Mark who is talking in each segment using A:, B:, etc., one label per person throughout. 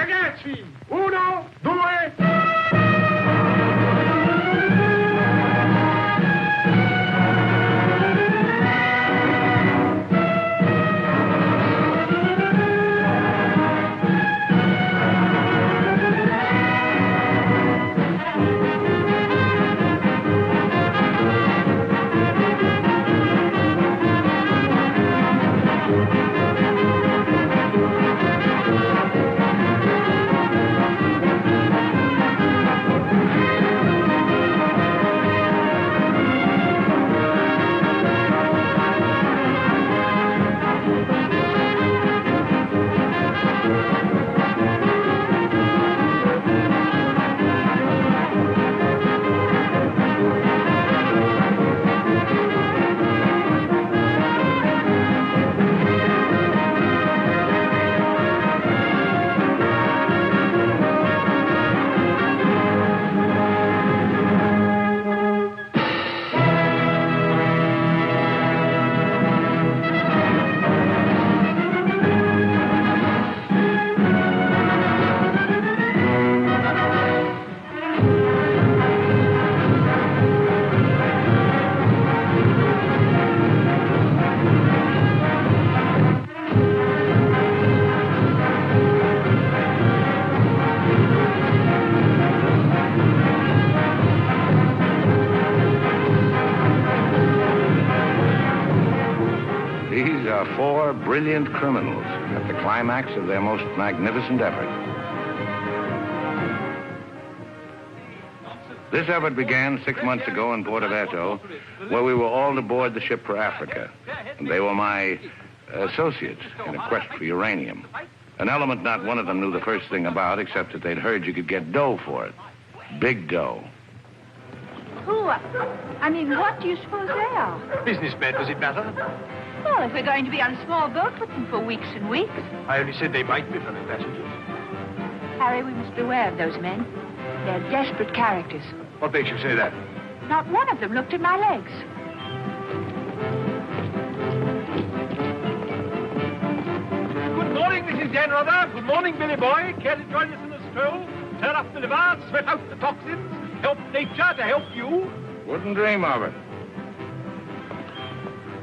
A: Ragazzi, 1, 2...
B: These are 4 brilliant criminals at the climax of their most magnificent effort. This effort began 6 months ago in Porto-Verto, where we were all aboard the ship for Africa. And they were my associates in a quest for uranium. An element not one of them knew the first thing about, except that they'd heard you could get dough for it. Big dough.
C: Who? I mean, what do you suppose they are?
A: Businessmen, does it matter?
C: Well, if we're going to be on a small boat with them for weeks and weeks.
A: I only said they might be fellow passengers.
C: Harry, we must beware of those men. They're desperate characters.
A: What makes you say that?
C: Not one of them looked at my legs.
A: Good morning, Mrs. Janrother. Good morning, Billy Boy. Care to join us in a stroll? Turn up the liver, sweat out the toxins, help nature to help you.
B: Wouldn't dream of it.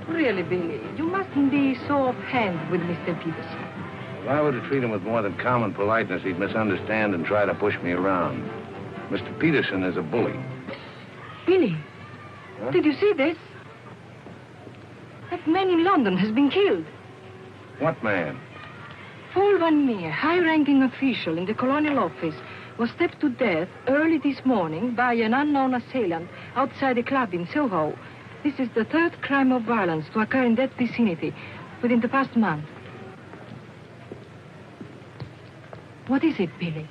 D: Really, Billy, you mustn't be so offhand with Mr. Peterson.
B: If I were to treat him with more than common politeness, he'd misunderstand and try to push me around. Mr. Peterson is a bully.
D: Billy,
B: Huh?
D: did you see this? That man in London has been killed.
B: What man?
D: Paul Van Meer, high-ranking official in the Colonial Office, was stabbed to death early this morning by an unknown assailant outside a club in Soho. This is the 3rd crime of violence to occur in that vicinity within the past month. What is it, Billy?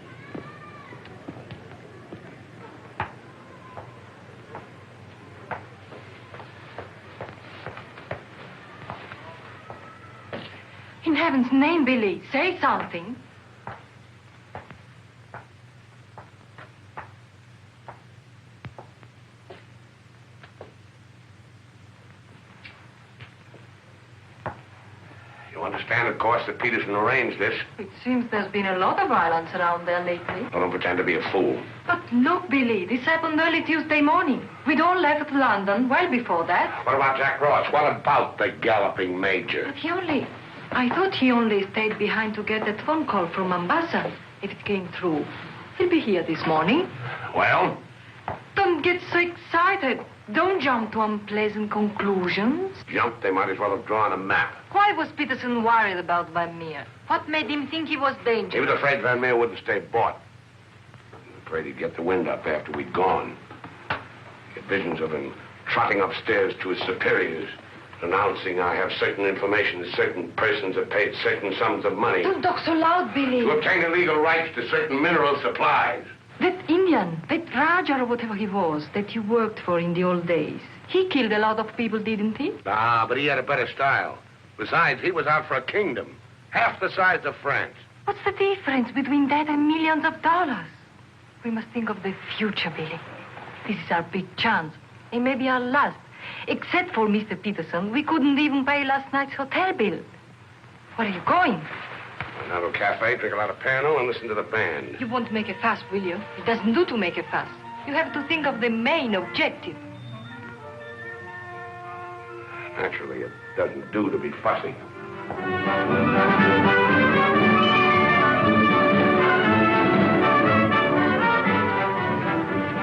D: In heaven's name, Billy, say something.
B: You understand, of course, that Peterson arranged this.
D: It seems there's been a lot of violence around there lately.
B: I don't pretend to be a fool.
D: But look, Billy, this happened early Tuesday morning. We'd all left London well before that.
B: What about Jack Ross? What about the galloping major?
D: But I thought he only stayed behind to get that phone call from Mombasa. If it came through, he'll be here this morning.
B: Well?
D: Don't get so excited. Don't jump to unpleasant conclusions.
B: Jump, they might as well have drawn a map.
D: Why was Peterson worried about Van Meer? What made him think he was dangerous?
B: He was afraid Van Meer wouldn't stay bought. Afraid he'd get the wind up after we'd gone. Get visions of him trotting upstairs to his superiors, announcing I have certain information that certain persons have paid certain sums of money
D: Don't talk so loud, Billy.
B: to obtain illegal rights to certain mineral supplies.
D: That Indian, that Raja or whatever he was, that you worked for in the old days, he killed a lot of people, didn't he?
B: Ah, but he had a better style. Besides, he was out for a kingdom, half the size of France.
D: What's the difference between that and millions of dollars? We must think of the future, Billy. This is our big chance. It may be our last. Except for Mr. Peterson, we couldn't even pay last night's hotel bill. Where are you going?
B: Have a cafe, drink a lot of Pernod, and listen to the band.
D: You won't make a fuss, will you? It doesn't do to make a fuss. You have to think of the main objective.
B: Naturally, it doesn't do to be fussy.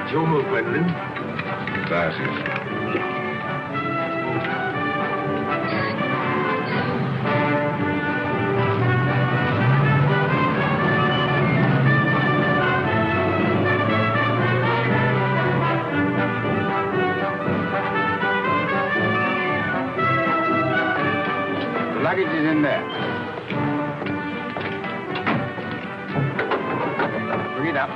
A: It's your move, Gwendolyn.
B: Gracias.
E: Luggage is in there. Bring it up.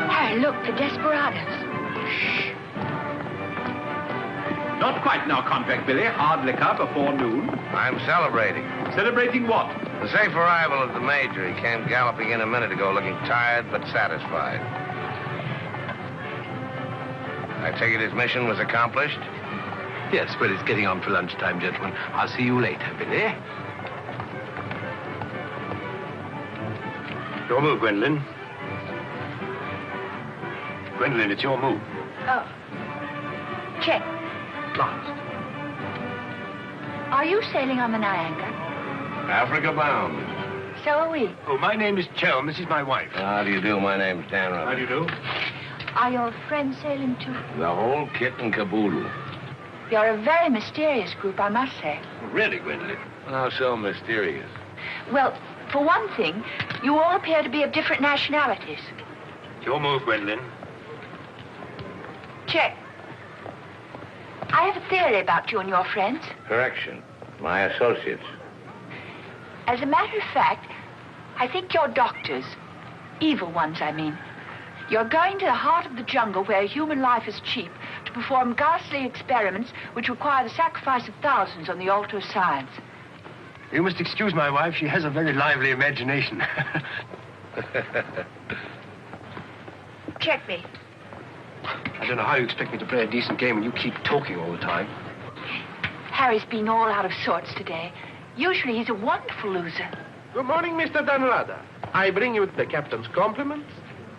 C: Harry, look, the desperados.
A: Not quite now, Convict Billy. Hard liquor before noon.
B: I'm celebrating.
A: Celebrating what?
B: The safe arrival of the Major. He came galloping in a minute ago, looking tired but satisfied. I take it his mission was accomplished?
A: Yes, well, it's getting on for lunchtime, gentlemen. I'll see you later, Billy. Your move, Gwendolyn. Gwendolyn, it's your move.
C: Oh. Check.
A: Last.
C: Are you sailing on the Niagara?
B: Africa bound.
C: So are we.
A: Oh, my name is Chelm. This is my wife.
B: How do you do? My name's Dan Rutherford.
A: How do you do?
C: Are your friends sailing too?
B: The whole kit and caboodle.
C: You're a very mysterious group, I must say.
A: Really, Gwendolyn?
B: How so mysterious?
C: Well, for one thing, you all appear to be of different nationalities.
A: It's your move, Gwendolyn.
C: Check. I have a theory about you and your friends.
B: Correction. My associates.
C: As a matter of fact, I think you're doctors. Evil ones, I mean. You're going to the heart of the jungle where human life is cheap to perform ghastly experiments which require the sacrifice of thousands on the altar of science.
A: You must excuse my wife. She has a very lively imagination.
C: Check me.
A: I don't know how you expect me to play a decent game when you keep talking all the time.
C: Harry's been all out of sorts today. Usually he's a wonderful loser.
F: Good morning, Mr. Danrada. I bring you the captain's compliments,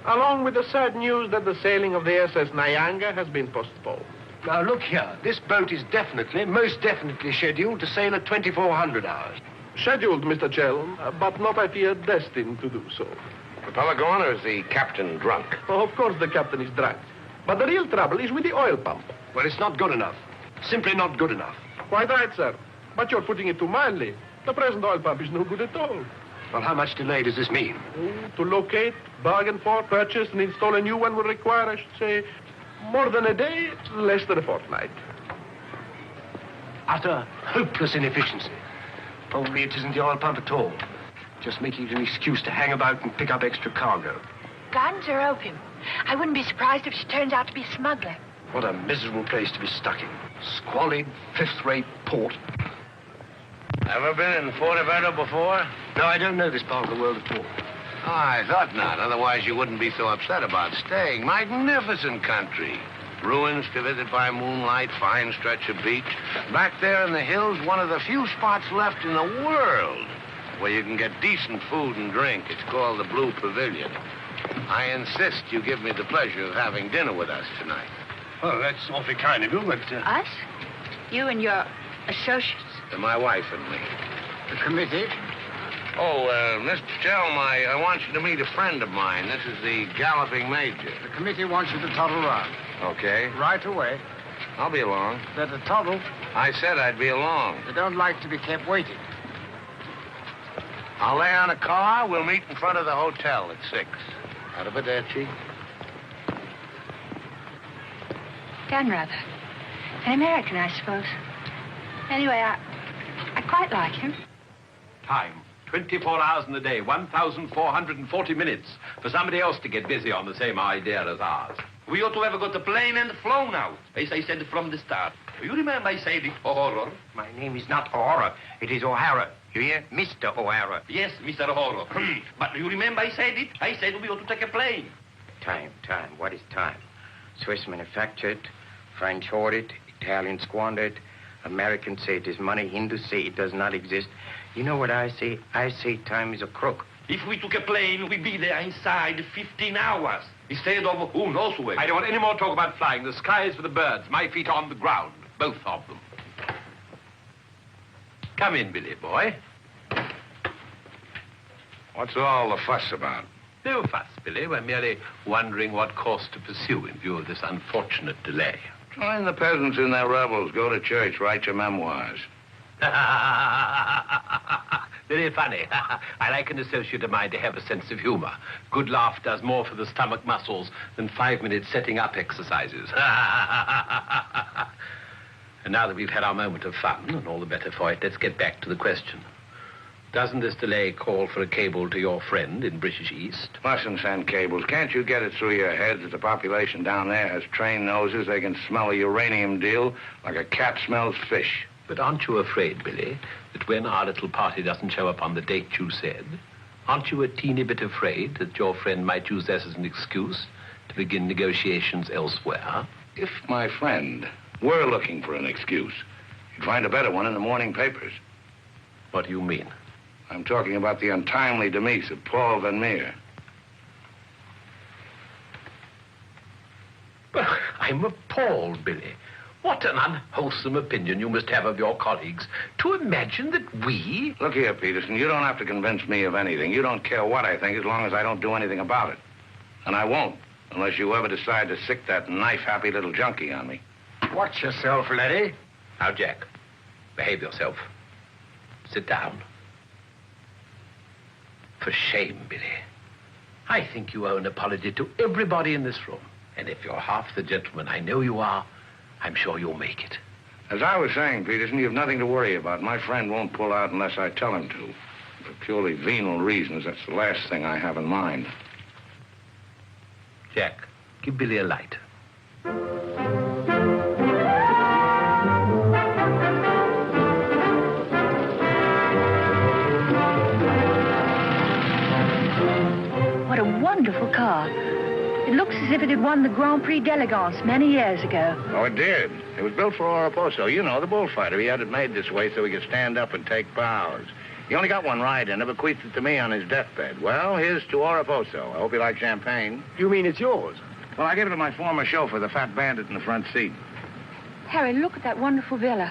F: along with the sad news that the sailing of the SS Nyanga has been postponed.
A: Now, look here. This boat is definitely, most definitely scheduled to sail at 2400 hours.
F: Scheduled, Mr. Chelm, but not, I fear, destined to do so.
B: Propeller gone, or is the captain drunk?
F: Oh, of course the captain is drunk. But the real trouble is with the oil pump.
A: Well, it's not good enough. Simply not good enough.
F: Quite right, sir. But you're putting it too mildly. The present oil pump is no good at all.
A: Well, how much delay does this mean?
F: To locate, bargain for, purchase, and install a new one will require, I should say, more than a day, less than a fortnight.
A: Utter, hopeless inefficiency. Probably it isn't the oil pump at all. Just making it an excuse to hang about and pick up extra cargo.
C: Guns or opium? I wouldn't be surprised if she turns out to be a smuggler.
A: What a miserable place to be stuck in. Squalid, fifth-rate port.
B: Ever been in Forteventura before?
A: No, I don't know this part of the world at all.
B: Oh, I thought not. Otherwise, you wouldn't be so upset about staying. Magnificent country. Ruins to visit by moonlight, fine stretch of beach. Back there in the hills, one of the few spots left in the world where you can get decent food and drink. It's called the Blue Pavilion. I insist you give me the pleasure of having dinner with us tonight.
A: Oh, that's awfully kind of you, but...
C: Us? You and your associates?
B: My wife and me.
E: The committee?
B: Oh, Mr. Chelm, I want you to meet a friend of mine. This is the Galloping Major.
E: The committee wants you to toddle round.
B: Okay.
E: Right away.
B: I'll be along.
E: Better toddle.
B: I said I'd be along.
E: They don't like to be kept waiting.
B: I'll lay on a car. We'll meet in front of the hotel at 6. Arrivederci.
C: Dan Rather. An American, I suppose. Anyway, I quite like him.
A: Time. 24 hours in the day, 1,440 minutes for somebody else to get busy on the same idea as ours. We ought to have got the plane and flown out, as I said from the start. You remember I said it, O'Hara?
G: My name is not O'Hara. It is O'Hara. You hear? Mr. O'Hara.
A: Yes, Mr. O'Hara. But you remember I said it? I said we ought to take a plane.
G: Time. What is time? Swiss manufactured, French hoarded, Italian squandered. Americans say it is money, Hindus say it does not exist. You know what I say? I say time is a crook.
A: If we took a plane, we'd be there inside 15 hours. Instead of who knows where. I don't want any more talk about flying. The sky is for the birds. My feet are on the ground. Both of them. Come in, Billy, boy.
B: What's all the fuss about?
A: No fuss, Billy. We're merely wondering what course to pursue in view of this unfortunate delay.
B: Join the peasants in their revels. Go to church. Write your memoirs.
A: Very funny. I like an associate of mine to have a sense of humor. Good laugh does more for the stomach muscles than 5-minute setting up exercises. And now that we've had our moment of fun, and all the better for it, let's get back to the question. Doesn't this delay call for a cable to your friend in British East?
B: Mustn't send cables. Can't you get it through your heads that the population down there has trained noses? They can smell a uranium deal like a cat smells fish.
A: But aren't you afraid, Billy, that when our little party doesn't show up on the date you said, aren't you a teeny bit afraid that your friend might use this as an excuse to begin negotiations elsewhere?
B: If my friend were looking for an excuse, you'd find a better one in the morning papers.
A: What do you mean?
B: I'm talking about the untimely demise of Paul Van Meer.
A: Well, I'm appalled, Billy. What an unwholesome opinion you must have of your colleagues to imagine that we...
B: Look here, Peterson, you don't have to convince me of anything. You don't care what I think as long as I don't do anything about it. And I won't, unless you ever decide to sick that knife-happy little junkie on me.
E: Watch yourself, laddie.
A: Now, Jack, behave yourself. Sit down. For shame, Billy. I think you owe an apology to everybody in this room. And if you're half the gentleman I know you are, I'm sure you'll make it.
B: As I was saying, Peterson, you have nothing to worry about. My friend won't pull out unless I tell him to. For purely venal reasons, that's the last thing I have in mind.
A: Jack, give Billy a light.
C: What a wonderful car. It looks as if it had won the Grand Prix d'Elegance many years ago.
B: Oh, it did. It was built for Oraposo. You know, the bullfighter. He had it made this way so he could stand up and take bows. He only got one ride in it, bequeathed it to me on his deathbed. Well, here's to Oraposo. I hope you like champagne.
E: You mean it's yours?
B: Well, I gave it to my former chauffeur, the fat bandit in the front seat.
C: Harry, look at that wonderful villa.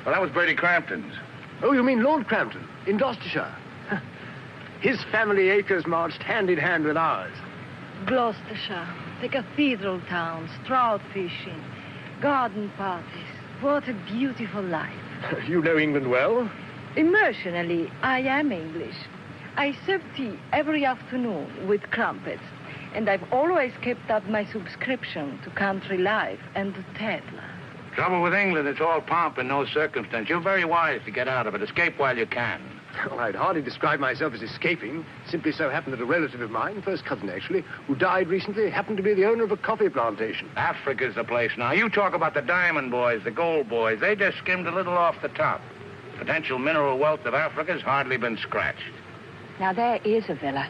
B: Well, that was Bertie Crampton's.
E: Oh, you mean Lord Crampton, in Gloucestershire? His family acres marched hand in hand with ours.
D: Gloucestershire, the cathedral towns, trout fishing, garden parties. What a beautiful life.
E: You know England well?
D: Emotionally, I am English. I serve tea every afternoon with crumpets, and I've always kept up my subscription to Country Life and to Tetler.
B: Trouble with England, it's all pomp and no circumstance. You're very wise to get out of it. Escape while you can.
E: Well, I'd hardly describe myself as escaping. Simply so happened that a relative of mine, first cousin actually, who died recently, happened to be the owner of a coffee plantation.
B: Africa's the place now. You talk about the diamond boys, the gold boys. They just skimmed a little off the top. Potential mineral wealth of Africa's hardly been scratched.
C: Now, there is a villa.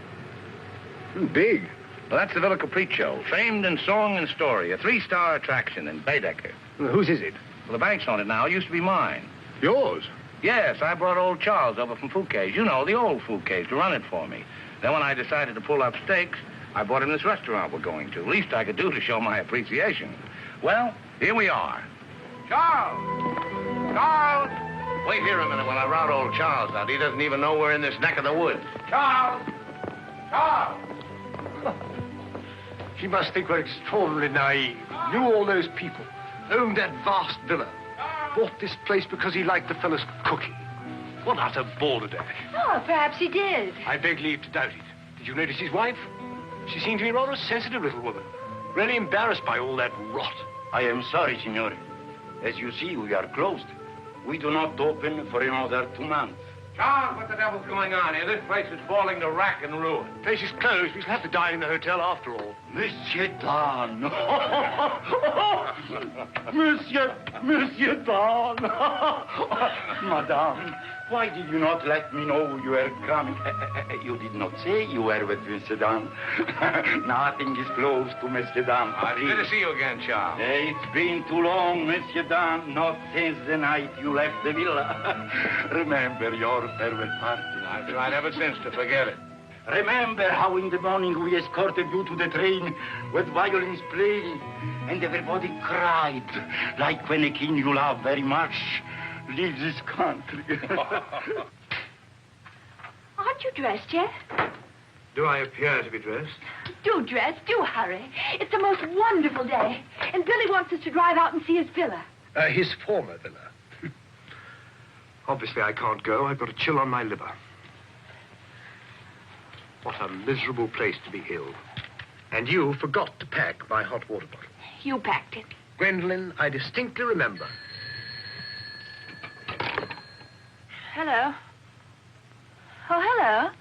E: Big.
B: Well, that's the Villa Capriccio, famed in song and story, a 3-star attraction in Baedeker.
E: Well, whose is it?
B: Well, the bank's on it now. It used to be mine.
E: Yours?
B: Yes, I brought old Charles over from Fouquet's. You know, the old Fouquet's, to run it for me. Then when I decided to pull up stakes, I bought him this restaurant we're going to. Least I could do to show my appreciation. Well, here we are. Charles! Charles! Wait here a minute while I rout old Charles out. He doesn't even know we're in this neck of the woods. Charles! Charles!
E: She must think we're extraordinarily naive. Knew all those people. Owned that vast villa. Bought this place because he liked the fellow's cooking. What utter balderdash.
C: Oh, perhaps he did.
E: I beg leave to doubt it. Did you notice his wife? She seemed to be rather a sensitive little woman. Really embarrassed by all that rot.
H: I am sorry, signore. As you see, we are closed. We do not open for another 2 months.
B: Charles, what the devil's going on here? This place is falling to rack and ruin.
E: Place is closed. We shall have to dine in the hotel after all.
H: Monsieur Dan. Monsieur Dan. Madame, Why did you not let me know you were coming? You did not say you were with Monsieur Dan. Nothing is close to Monsieur Dan.
B: Good to see you again, Charles.
H: It's been too long, Monsieur Dan. Not since the night you left the villa. Remember your farewell party.
B: I've tried ever since to forget it.
H: Remember how in the morning we escorted you to the train with violins playing and everybody cried like when a king you love very much leaves this country.
C: Aren't you dressed yet?
E: Do I appear to be dressed?
C: Do dress, do hurry. It's the most wonderful day. And Billy wants us to drive out and see his villa.
E: His former villa. Obviously, I can't go. I've got a chill on my liver. What a miserable place to be ill. And you forgot to pack my hot water bottle.
C: You packed it.
E: Gwendolyn, I distinctly remember.
C: Hello. Oh, hello.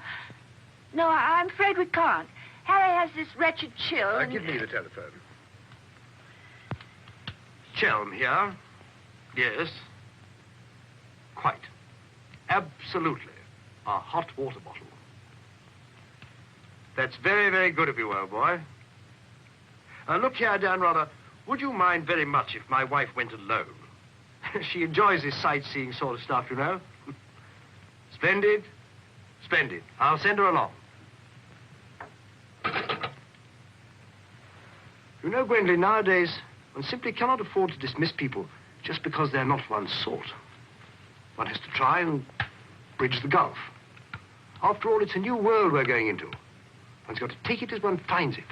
C: No, I'm afraid we can't. Harry has this wretched chill.
E: Give me the telephone. Chelm here. Yes. Quite. Absolutely. A hot water bottle. That's very, very good of you, old boy. Look here, Dan Rother, would you mind very much if my wife went alone? She enjoys this sightseeing sort of stuff, you know. Splendid. Splendid. I'll send her along. You know, Gwendolyn, nowadays, one simply cannot afford to dismiss people just because they're not one's sort. One has to try and bridge the gulf. After all, it's a new world we're going into. One's got to take it as one finds it.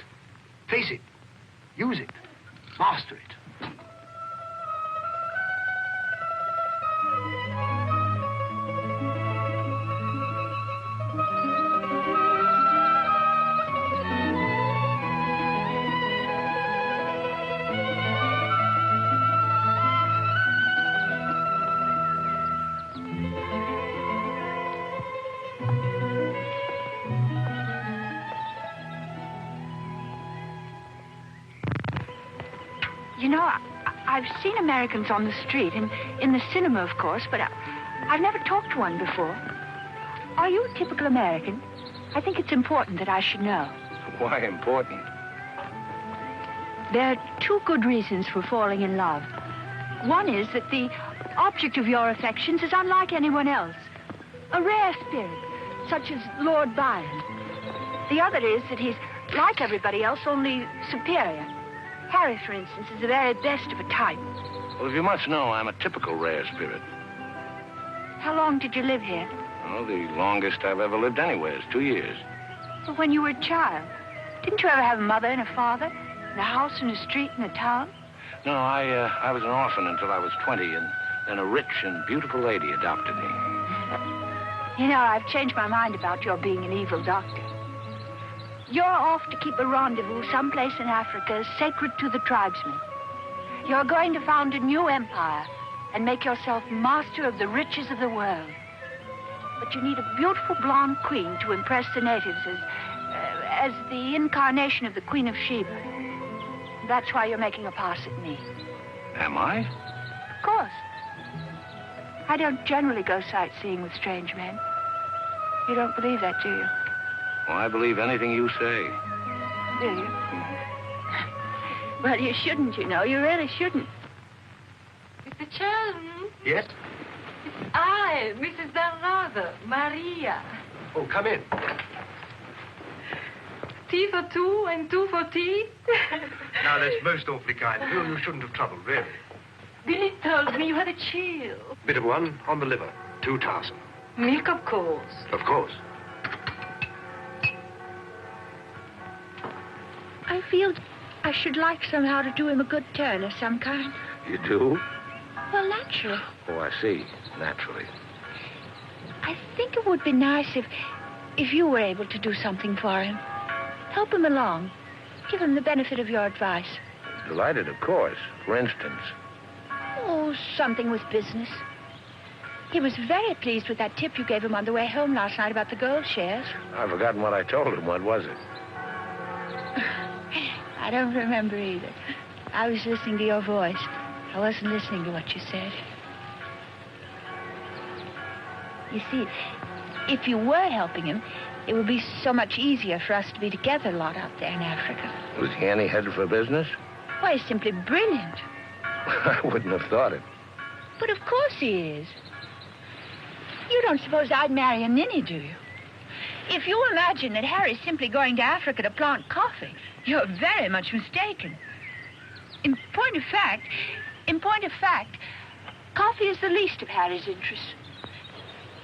E: Face it. Use it. Master it.
C: You know, I've seen Americans on the street, and in the cinema, of course, but I've never talked to one before. Are you a typical American? I think it's important that I should know.
B: Why important?
C: There are two good reasons for falling in love. One is that the object of your affections is unlike anyone else. A rare spirit, such as Lord Byron. The other is that he's like everybody else, only superior. Harry, for instance, is the very best of a type.
B: Well, as you must know, I'm a typical rare spirit.
C: How long did you live here?
B: Oh, the longest I've ever lived anywhere is 2 years.
C: Well, when you were a child. Didn't you ever have a mother and a father? And a house and a street and a town?
B: No, I was an orphan until I was 20, and then a rich and beautiful lady adopted me.
C: You know, I've changed my mind about your being an evil doctor. You're off to keep a rendezvous someplace in Africa sacred to the tribesmen. You're going to found a new empire and make yourself master of the riches of the world. But you need a beautiful blonde queen to impress the natives as the incarnation of the Queen of Sheba. That's why you're making a pass at me.
B: Am I?
C: Of course. I don't generally go sightseeing with strange men. You don't believe that, do you?
B: Well, I believe anything you say.
C: Do you? Well, you shouldn't, you know. You really shouldn't.
D: Mr. Chelm,
E: Yes?
D: it's I, Mrs. Dan Rother, Maria.
E: Oh, come in.
D: Tea for two and two for tea.
E: Now, that's most awfully kind. You shouldn't have troubled, really.
D: Billy told me you had a chill.
E: Bit of one on the liver. 2 tarsal.
D: Milk, of course.
E: Of course.
C: I feel I should like somehow to do him a good turn of some kind.
B: You do?
C: Well, naturally.
B: Oh, I see. Naturally.
C: I think it would be nice if you were able to do something for him. Help him along. Give him the benefit of your advice.
B: Delighted, of course. For instance.
C: Oh, something with business. He was very pleased with that tip you gave him on the way home last night about the gold shares.
B: I've forgotten what I told him. What was it?
C: I don't remember either. I was listening to your voice. I wasn't listening to what you said. You see, if you were helping him, it would be so much easier for us to be together a lot out there in Africa.
B: Was he any headed for business?
C: Why, he's simply brilliant.
B: I wouldn't have thought it.
C: But of course he is. You don't suppose I'd marry a ninny, do you? If you imagine that Harry's simply going to Africa to plant coffee, you're very much mistaken. In point of fact, coffee is the least of Harry's interests.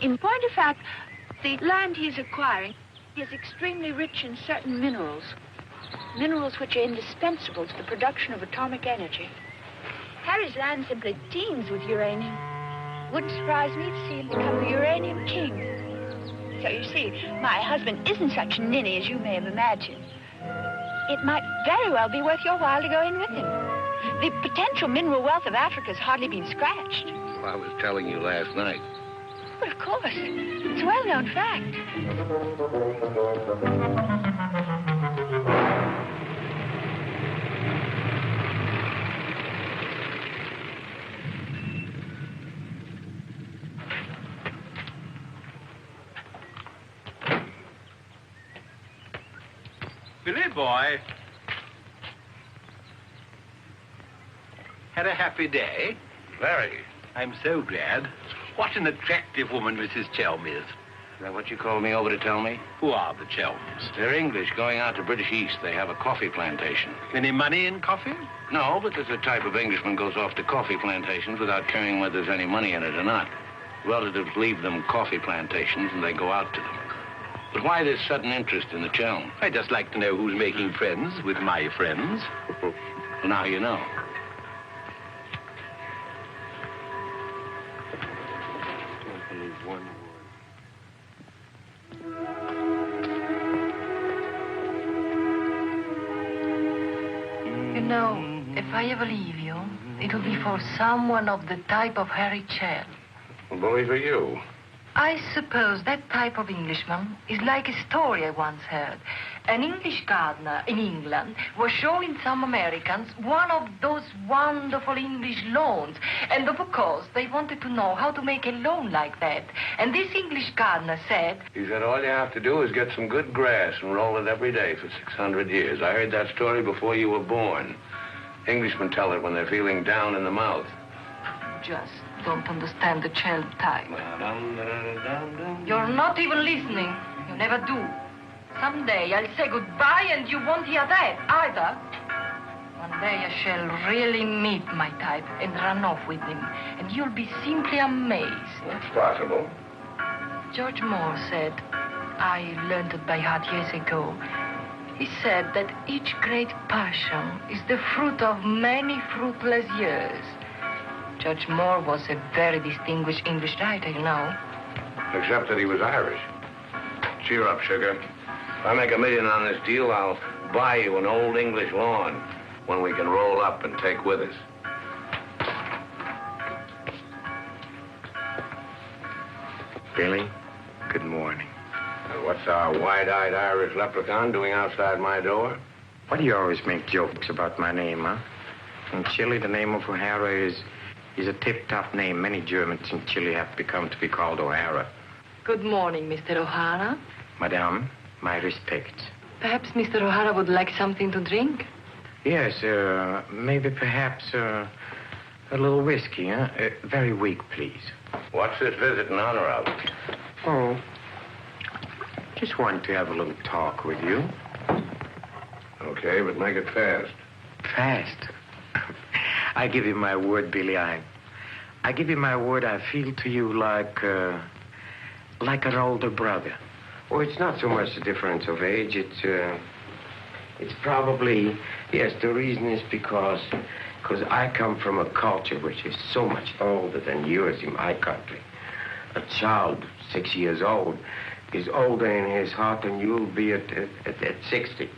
C: In point of fact, the land he's acquiring is extremely rich in certain minerals. Minerals which are indispensable to the production of atomic energy. Harry's land simply teems with uranium. Wouldn't surprise me to see him become the uranium king. So you see, my husband isn't such a ninny as you may have imagined. It might very well be worth your while to go in with him. The potential mineral wealth of Africa's hardly been scratched.
B: Well, I was telling you last night.
C: Well, of course. It's a well-known fact.
A: Billy boy. Had a happy day?
B: Very.
A: I'm so glad. What an attractive woman Mrs. Chelm is.
B: Is that what you called me over to tell me?
A: Who are the Chelms?
B: They're English going out to British East. They have a coffee plantation.
A: Any money in coffee?
B: No, but there's a type of Englishman goes off to coffee plantations without caring whether there's any money in it or not. Relatives leave them coffee plantations and they go out to them. But why this sudden interest in the Chelm?
A: I just like to know who's making friends with my friends.
B: Well, now you know.
D: You know, if I ever leave you, it'll be for someone of the type of Harry Chelm.
B: Well, bully for you.
D: I suppose that type of Englishman is like a story I once heard. An English gardener in England was showing some Americans one of those wonderful English lawns. And of course, they wanted to know how to make a lawn like that. And this English gardener said...
B: He said all you have to do is get some good grass and roll it every day for 600 years. I heard that story before you were born. Englishmen tell it when they're feeling down in the mouth.
D: Just don't understand the Chelm type. You're not even listening. You never do. Someday I'll say goodbye and you won't hear that either. One day I shall really meet my type and run off with him. And you'll be simply amazed.
B: That's possible.
D: George Moore said, I learned it by heart years ago. He said that each great passion is the fruit of many fruitless years. George Moore was a very distinguished English writer, you know.
B: Except that he was Irish. Cheer up, sugar. If I make $1 million on this deal, I'll buy you an old English lawn, one we can roll up and take with us.
G: Billy, good morning.
B: And what's our wide-eyed Irish leprechaun doing outside my door?
G: Why do you always make jokes about my name, huh? In Chile, the name of O'Hara is a tip-top name. Many Germans in Chile have become to be called O'Hara.
D: Good morning, Mr. O'Hara.
G: Madame, my respects.
D: Perhaps Mr. O'Hara would like something to drink?
G: Yes, maybe perhaps a little whiskey, huh? Very weak, please.
B: What's this visit in honor of?
G: Oh, just wanted to have a little talk with you.
B: Okay, but make it fast.
G: Fast? I give you my word, Billy. I give you my word. I feel to you like an older brother. Oh, it's not so much the difference of age. It's probably, yes, the reason is because I come from a culture which is so much older than yours in my country. A child 6 years old is older in his heart than you'll be at 60.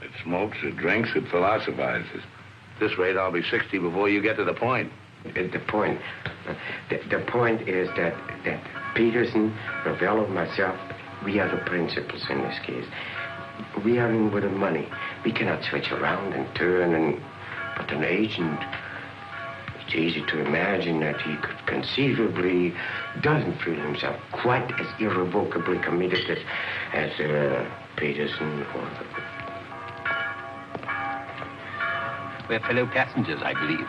B: It smokes, it drinks, it philosophizes. At this rate, I'll be 60 before you get to the point.
G: The point is that Peterson, Ravello, myself, we are the principals in this case. We are in with the money. We cannot switch around and turn, but an agent, It's easy to imagine that he could conceivably doesn't feel himself quite as irrevocably committed as Peterson or...
A: We're fellow passengers, I believe.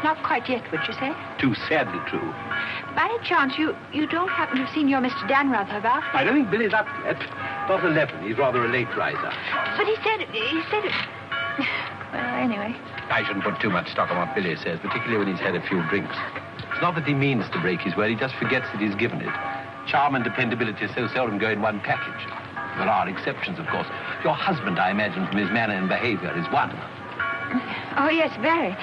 C: Not quite yet, would you say?
A: Too sadly true.
C: By any chance, you don't happen to have seen your Mr. Danrather about?
A: I don't think Billy's up yet. Not 11. He's rather a late riser.
C: But he said it. Well, anyway.
A: I shouldn't put too much stock on what Billy says, particularly when he's had a few drinks. It's not that he means to break his word, he just forgets that he's given it. Charm and dependability so seldom go in one package. There are exceptions, of course. Your husband, I imagine, from his manner and behavior, is one.
C: Oh, yes, very.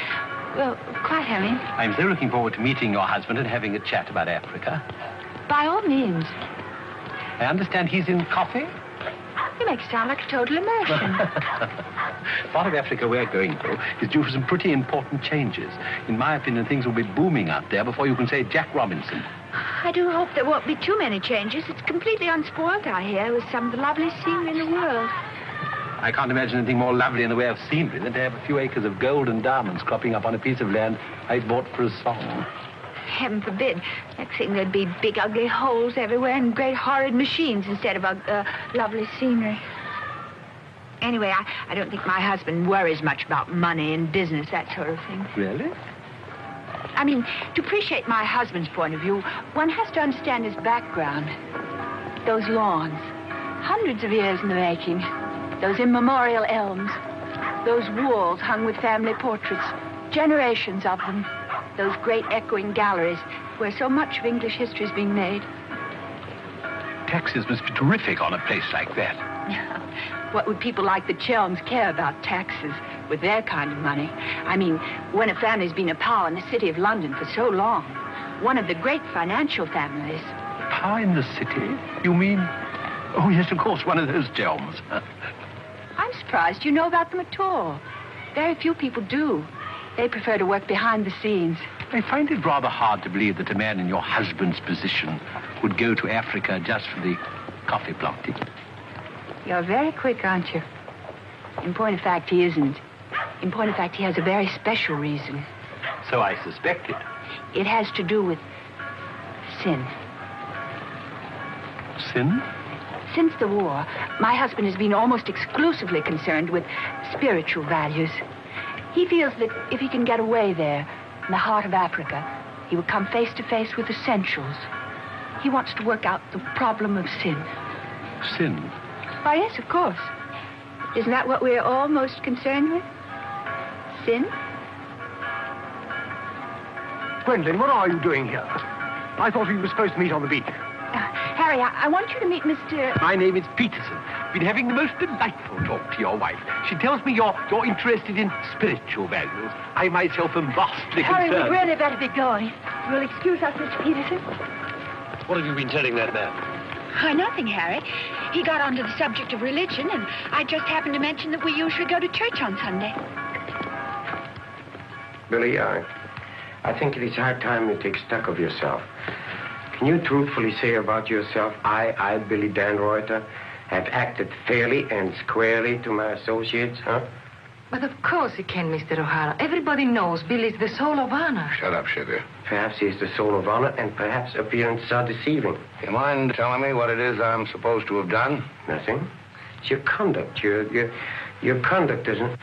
C: Well, quite, Harry.
A: I'm so looking forward to meeting your husband and having a chat about Africa.
C: By all means.
A: I understand he's in coffee?
C: You make it sound like a total immersion.
A: Part of Africa we're going to is due for some pretty important changes. In my opinion, things will be booming out there before you can say Jack Robinson.
C: I do hope there won't be too many changes. It's completely unspoiled, I hear, with some of the loveliest scenery in the world.
A: I can't imagine anything more lovely in the way of scenery than to have a few acres of gold and diamonds cropping up on a piece of land I bought for a song.
C: Heaven forbid. Next thing there'd be big, ugly holes everywhere and great, horrid machines instead of lovely scenery. Anyway, I don't think my husband worries much about money and business, that sort of thing.
A: Really?
C: I mean, to appreciate my husband's point of view, one has to understand his background. Those lawns, hundreds of years in the making. Those immemorial elms. Those walls hung with family portraits. Generations of them. Those great echoing galleries where so much of English history is being made.
A: Taxes must be terrific on a place like that.
C: What would people like the Chelms care about taxes with their kind of money? I mean, when a family's been a power in the city of London for so long, one of the great financial families.
A: Power in the city? You mean... Oh, yes, of course, one of those Chelms.
C: I'm surprised you know about them at all. Very few people do. They prefer to work behind the scenes.
A: I find it rather hard to believe that a man in your husband's position would go to Africa just for the coffee planting.
C: You're very quick, aren't you? In point of fact, he isn't. In point of fact, he has a very special reason.
A: So I suspected.
C: It has to do with sin.
A: Sin?
C: Since the war, my husband has been almost exclusively concerned with spiritual values. He feels that if he can get away there, in the heart of Africa, he will come face to face with essentials. He wants to work out the problem of sin.
A: Sin?
C: Why, yes, of course. Isn't that what we're all most concerned with? Sin?
E: Gwendolyn, what are you doing here? I thought we were supposed to meet on the beach.
C: Harry, I want you to meet Mr...
A: My name is Peterson. Been having the most delightful talk to your wife. She tells me you're interested in spiritual values. I myself am vastly
C: Harry,
A: concerned.
C: we'd really better be going. You'll excuse us, Mr. Peterson?
A: What have you been telling that man?
C: Nothing, Harry. He got onto the subject of religion, and I just happened to mention that we usually go to church on Sunday.
G: Billy, I think it is high time you take stock of yourself. Can you truthfully say about yourself, I, Billy Danreuter, have acted fairly and squarely to my associates, huh?
D: But of course he can, Mr. O'Hara. Everybody knows Billy's the soul of honor.
B: Shut up, sugar.
G: Perhaps he's the soul of honor, and perhaps appearances are deceiving.
B: You mind telling me what it is I'm supposed to have done?
G: Nothing. It's your conduct. Your conduct doesn't...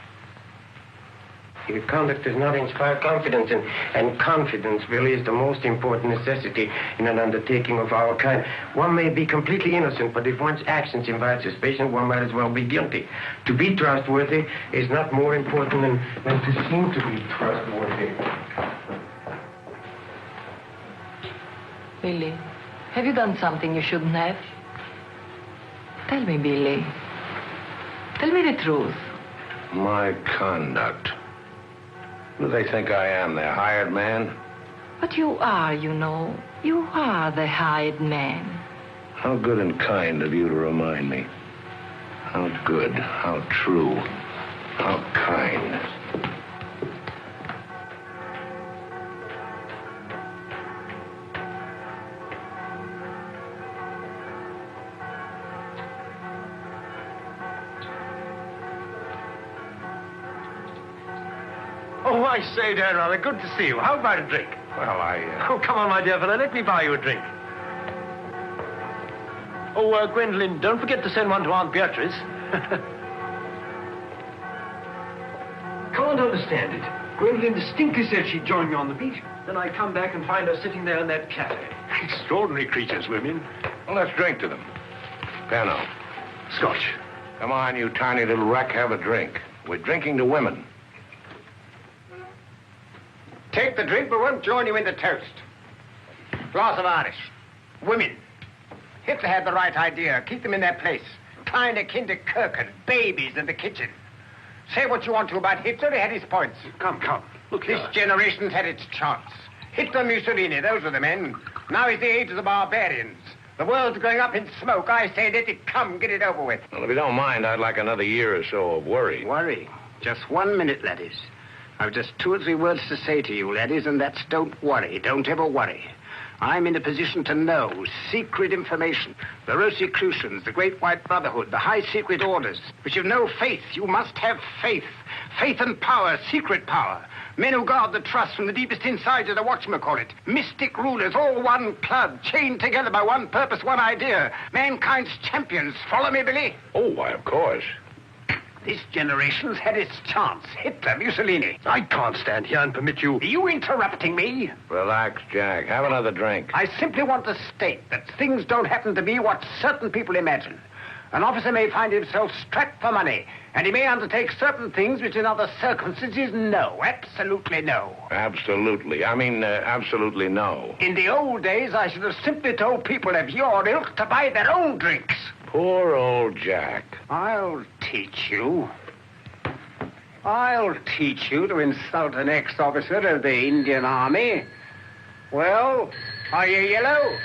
G: Your conduct does not inspire confidence, and confidence really is the most important necessity in an undertaking of our kind. One may be completely innocent, but if one's actions invite suspicion, one might as well be guilty. To be trustworthy is not more important than to seem to be trustworthy.
D: Billy, have you done something you shouldn't have? Tell me, Billy. Tell me the truth.
B: My conduct. Who do they think I am, their hired man?
D: But you are, you know. You are the hired man.
B: How good and kind of you to remind me. How good, how true, how kind.
F: Oh, I say, Dan, rather good to see you. How about a drink?
B: Well,
F: Oh, come on, my dear fellow. Let me buy you a drink. Oh, Gwendolyn, don't forget to send one to Aunt Beatrice.
E: Can't understand it. Gwendolyn distinctly said she'd join me on the beach. Then I come back and find her sitting there in that cafe.
F: Extraordinary creatures, women.
B: Well, let's drink to them. Pano.
E: Scotch.
B: Come on, you tiny little wreck, have a drink. We're drinking to women.
G: Take the drink, but won't join you in the toast. Glass of Irish. Women. Hitler had the right idea. Keep them in their place. Kleine Kinderkirchen, babies in the kitchen. Say what you want to about Hitler, he had his points.
E: Come. Look here.
G: This generation's had its chance. Hitler, Mussolini, those are the men. Now is the age of the barbarians. The world's going up in smoke. I say, let it come, get it over with.
B: Well, if you don't mind, I'd like another year or so of worry.
G: Worry? Just 1 minute, laddies. I've just 2 or 3 words to say to you, laddies, and that's don't worry. Don't ever worry. I'm in a position to know secret information. The Rosicrucians, the Great White Brotherhood, the high secret orders. But you've no faith. You must have faith. Faith and power, secret power. Men who guard the trust from the deepest insides of the whatchamacallit. Mystic rulers, all one club, chained together by one purpose, one idea. Mankind's champions. Follow me, Billy?
B: Oh, why, of course.
G: This generation's had its chance. Hitler, Mussolini.
E: I can't stand here and permit you...
G: Are you interrupting me?
B: Relax, Jack. Have another drink.
G: I simply want to state that things don't happen to be what certain people imagine. An officer may find himself strapped for money, and he may undertake certain things which in other circumstances, no. Absolutely no.
B: Absolutely. Absolutely no.
G: In the old days, I should have simply told people of your ilk to buy their own drinks.
B: Poor old Jack.
G: I'll teach you. I'll teach you to insult an ex-officer of the Indian Army. Well, are you yellow?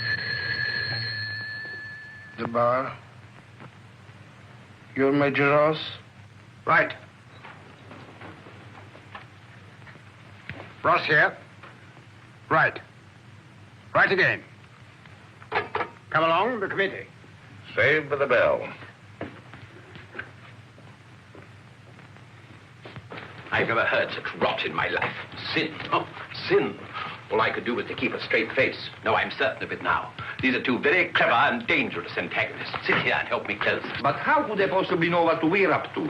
F: The bar. You're Major Ross?
G: Right. Ross here. Right. Right again. Come along, the committee.
B: Save for the bell.
A: I've never heard such rot in my life. Sin. Oh, sin. All I could do was to keep a straight face. No, I'm certain of it now. These are 2 very clever and dangerous antagonists. Sit here and help me close.
H: But how could they possibly know what we're up to?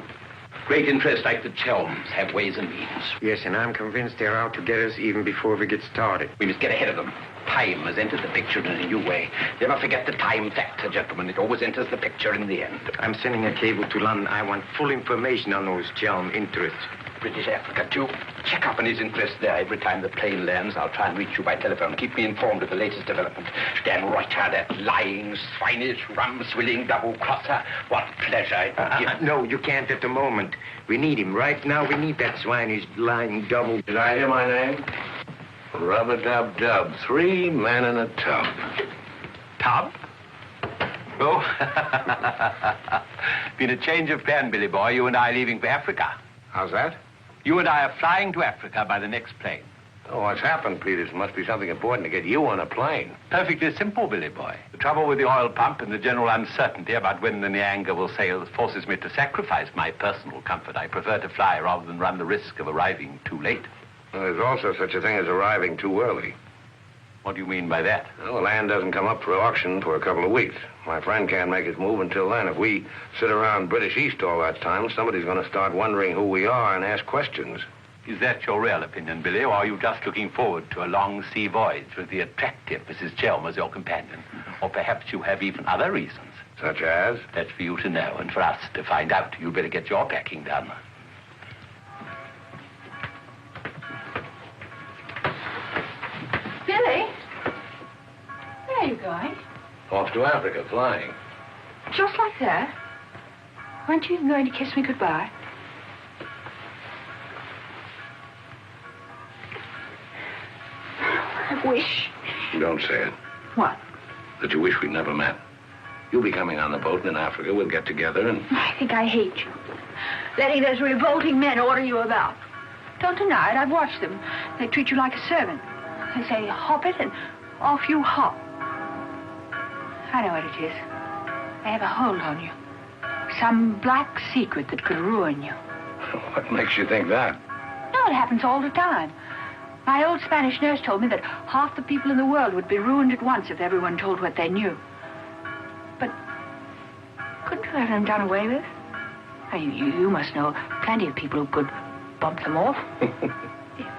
A: Great interests like the Chelms have ways and means.
G: Yes, and I'm convinced they're out to get us even before we get started.
A: We must get ahead of them. Time has entered the picture in a new way. Never forget the time factor, gentlemen. It always enters the picture in the end.
G: I'm sending a cable to London. I want full information on those Chelm interests.
A: British Africa, too. Check up on his interest there. Every time the plane lands, I'll try and reach you by telephone. Keep me informed of the latest development. Dan Reuter, that lying, swinish, rum-swilling double-crosser. What pleasure it would give.
G: No, you can't at the moment. We need him. Right now, we need that swinish, lying double...
B: Did I hear my name? Rub-a-dub-dub. 3 men in a tub.
A: Tub? Oh. Been a change of plan, Billy boy. You and I leaving for Africa.
B: How's that?
A: You and I are flying to Africa by the next plane.
B: Oh, what's happened, Peters? Must be something important to get you on a plane.
A: Perfectly simple, Billy boy. The trouble with the oil pump and the general uncertainty about when the Nyanga will sail forces me to sacrifice my personal comfort. I prefer to fly rather than run the risk of arriving too late.
B: Well, there's also such a thing as arriving too early.
A: What do you mean by that?
B: Well, the land doesn't come up for auction for a couple of weeks. My friend can't make his move until then. If we sit around British East all that time, somebody's going to start wondering who we are and ask questions.
A: Is that your real opinion, Billy, or are you just looking forward to a long sea voyage with the attractive Mrs. Chelm as your companion? Or perhaps you have even other reasons.
B: Such as?
A: That's for you to know and for us to find out. You'd better get your packing done.
C: Billy? Where are you going?
B: Off to Africa, flying.
C: Just like that? Weren't you even going to kiss me goodbye? I wish.
B: Don't say it.
C: What?
B: That you wish we'd never met. You'll be coming on the boat, and in Africa we'll get together and...
C: I think I hate you. Letting those revolting men order you about. Don't deny it. I've watched them. They treat you like a servant. They say, hop it, and off you hop. I know what it is. They have a hold on you. Some black secret that could ruin you.
B: What makes you think that?
C: No, know it happens all the time. My old Spanish nurse told me that half the people in the world would be ruined at once if everyone told what they knew. But couldn't you have them done away with? I mean, you must know plenty of people who could bump them off. It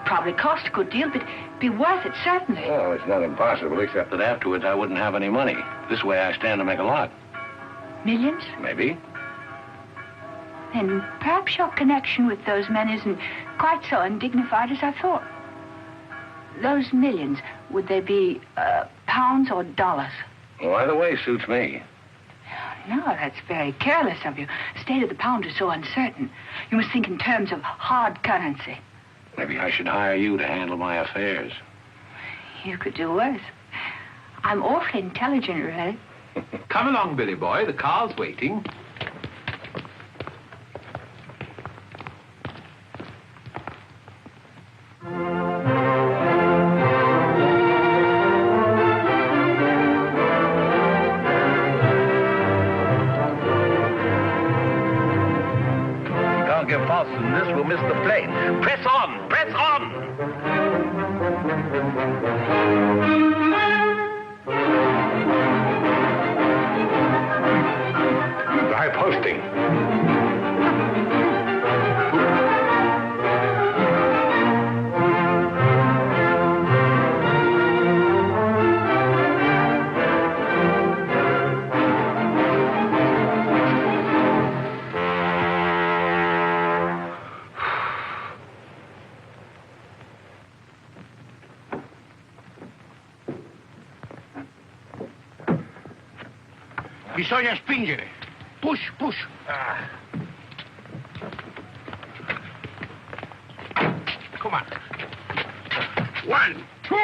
C: probably cost a good deal, but it'd be worth it, certainly.
B: Well, it's not impossible, except that afterwards I wouldn't have any money. This way I stand to make a lot.
C: Millions?
B: Maybe.
C: Then perhaps your connection with those men isn't quite so undignified as I thought. Those millions, would they be pounds or dollars?
B: Well, either way suits me.
C: No, that's very careless of you. The state of the pound is so uncertain. You must think in terms of hard currency.
B: Maybe I should hire you to handle my affairs.
C: You could do worse. I'm awfully intelligent, really.
A: Come along, Billy boy. The car's waiting.
B: Can't get faster than this, we'll miss the plane.
A: Press on! Press on!
B: High posting.
H: Bisogna spingere. Push, push. Come on. 1, 2,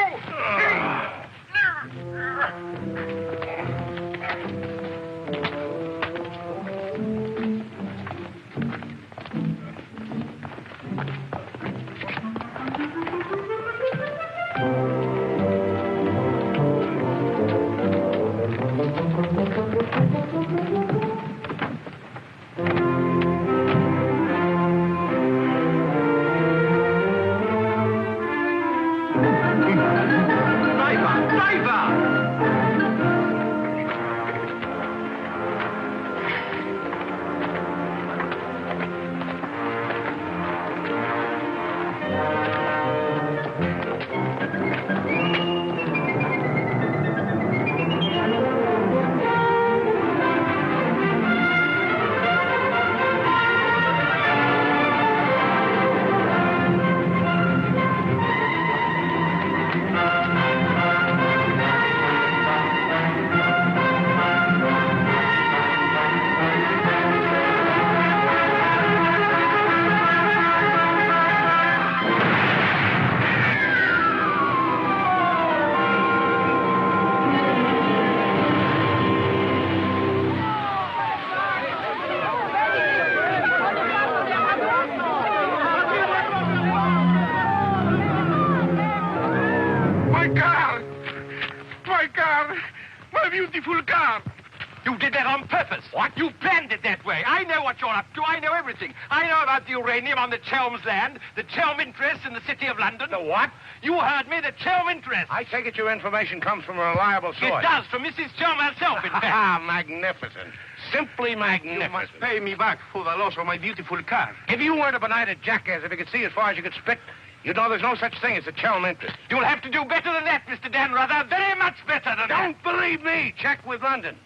A: purpose. What? You planned it that way. I know what you're up to. I know everything. I know about the uranium on the Chelms land, the Chelm interest in the City of London.
B: The what?
A: You heard me, the Chelm interest.
B: I take it your information comes from a reliable source.
A: It does, from Mrs. Chelm herself, in fact.
B: Ah, magnificent. Simply magnificent.
H: You must pay me back for the loss of my beautiful car.
B: If you weren't a benighted jackass, if you could see as far as you could spit, you'd know there's no such thing as a Chelm interest.
A: You'll have to do better than that, Mr. Danrother. Very much better than that.
B: Don't believe me. Check with London.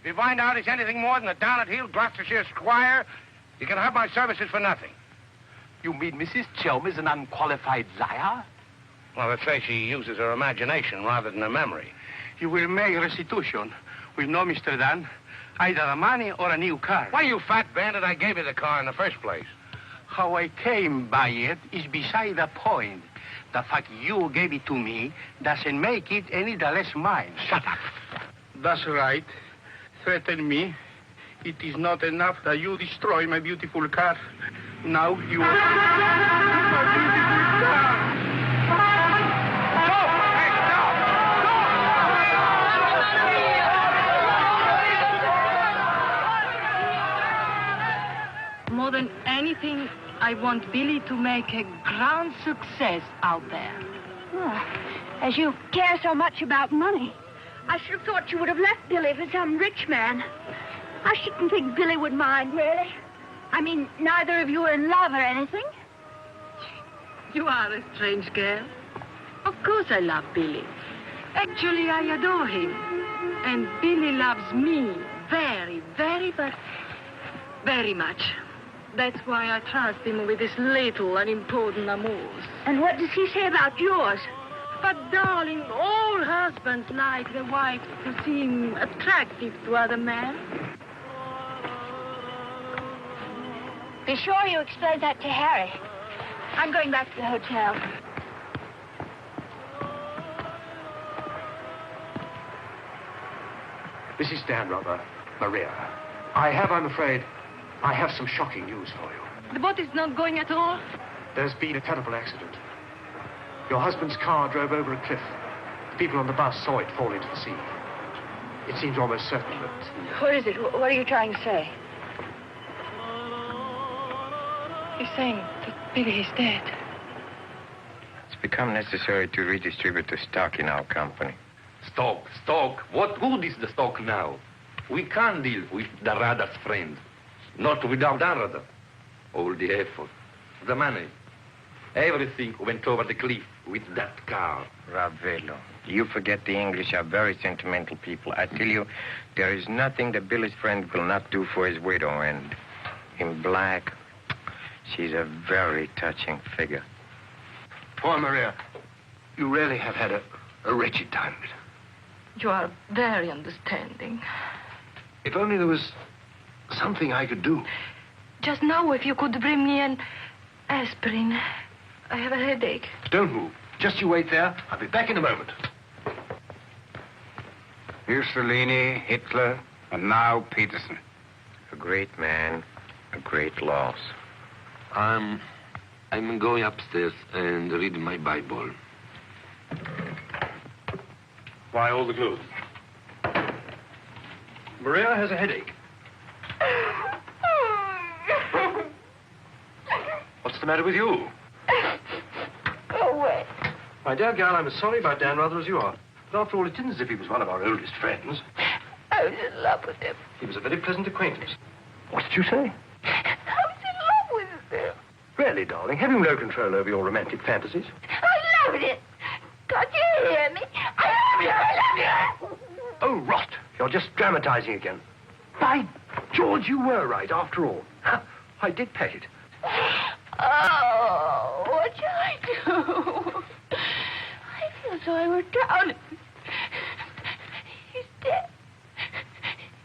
B: If you find out he's anything more than a down-at-heel Gloucestershire squire, you can have my services for nothing.
A: You mean Mrs. Chelm is an unqualified liar?
B: Well, let's say she uses her imagination rather than her memory.
H: You will make restitution. We know, Mr. Dan, either the money or a new car.
B: Why, you fat bandit, I gave you the car in the first place.
H: How I came by it is beside the point. The fact you gave it to me doesn't make it any the less mine.
B: Shut up.
H: That's right. Threaten me. It is not enough that you destroy my beautiful car. Now you... my beautiful car!
D: More than anything, I want Billy to make a grand success out there.
I: Oh, as you care so much about money, I should have thought you would have left Billy for some rich man. I shouldn't think Billy would mind, really. I mean, neither of you are in love or anything.
D: You are a strange girl. Of course I love Billy. Actually, I adore him. And Billy loves me very, very, but very much. That's why I trust him with his little unimportant amours.
I: And what does he say about yours?
D: But, darling, all husbands like their wives to seem attractive to other men.
I: Be sure you explain that to Harry. I'm going back to the hotel.
E: Mrs. Stanrother, Maria, I'm afraid, I have some shocking news for you.
D: The boat is not going at all?
E: There's been a terrible accident. Your husband's car drove over a cliff. The people on the bus saw it fall into the sea. It seems almost certain that...
C: What is it? What are you trying to say?
D: He's saying that Billy is dead.
G: It's become necessary to redistribute the stock in our company.
A: Stock. What good is the stock now? We can't deal with the Rada's friend. Not without Arada. All the effort, the money, everything went over the cliff with that car.
G: Ravello, you forget the English are very sentimental people. I tell you, there is nothing that Billy's friend will not do for his widow. And in black, she's a very touching figure.
E: Poor Maria, you really have had a wretched time of it.
D: You are very understanding.
E: If only there was something I could do.
D: Just now, if you could bring me an aspirin. I have a headache.
E: Don't move. Just you wait there. I'll be back in a moment.
J: Mussolini, Hitler, and now Peterson.
G: A great man, a great loss.
A: I'm going upstairs and reading my Bible.
E: Why all the clothes? Maria has a headache. What's the matter with you?
I: Go away.
E: My dear girl, I'm as sorry about Dan rather as you are. But after all, it isn't as if he was one of our oldest friends.
I: I was in love with him.
E: He was a very pleasant acquaintance. What did you say?
I: I was in love with him.
E: Really, darling, have you no control over your romantic fantasies?
I: I loved it. Can't you hear me? I love you.
E: Oh, rot. You're just dramatizing again. By George, you were right, after all. I did pet it.
I: Oh, what shall I do? I feel so I were drowned. He's dead.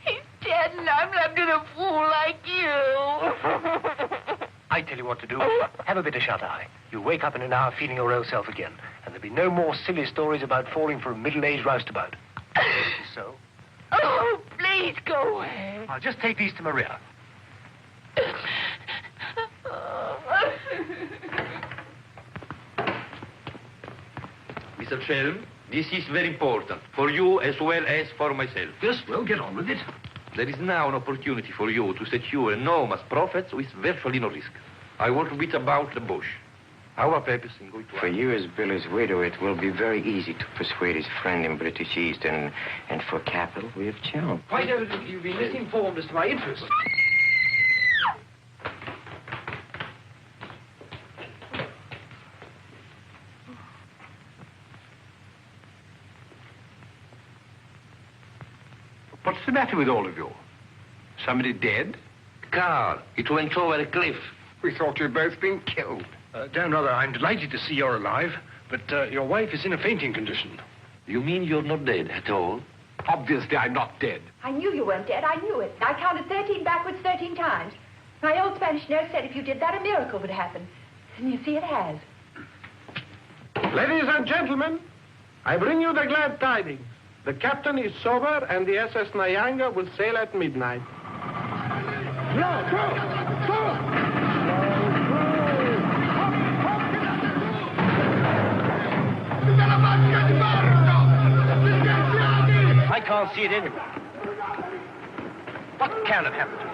I: He's dead, and I'm left in a fool like you.
E: I tell you what to do. Have a bit of shut-eye. You'll wake up in an hour feeling your old self again. And there'll be no more silly stories about falling for a middle-aged roustabout. So?
I: Oh, please go away.
E: I'll just take these to Maria.
A: Mr. Shelm, this is very important, for you as well as for myself.
E: Yes, well, get on with it.
A: There is now an opportunity for you to secure enormous profits with virtually no risk. I want to bit about the bush. Our purpose in going to...
G: For you as Billy's widow, it will be very easy to persuade his friend in British East, and for capital, we have Chow.
E: Quite evidently, you've been misinformed as to my interests. What's the matter with all of you? Somebody dead?
A: Car, it went over a cliff.
J: We thought you'd both been killed.
E: Dan Rother, I'm delighted to see you're alive, but your wife is in a fainting condition.
A: You mean you're not dead at all?
E: Obviously, I'm not dead.
C: I knew you weren't dead. I knew it. I counted 13 backwards 13 times. My old Spanish nurse said if you did that, a miracle would happen. And you see, it has.
F: Ladies and gentlemen, I bring you the glad tidings. The captain is sober, and the SS Nyanga will sail at midnight.
E: I can't see it anywhere. What can have happened to it?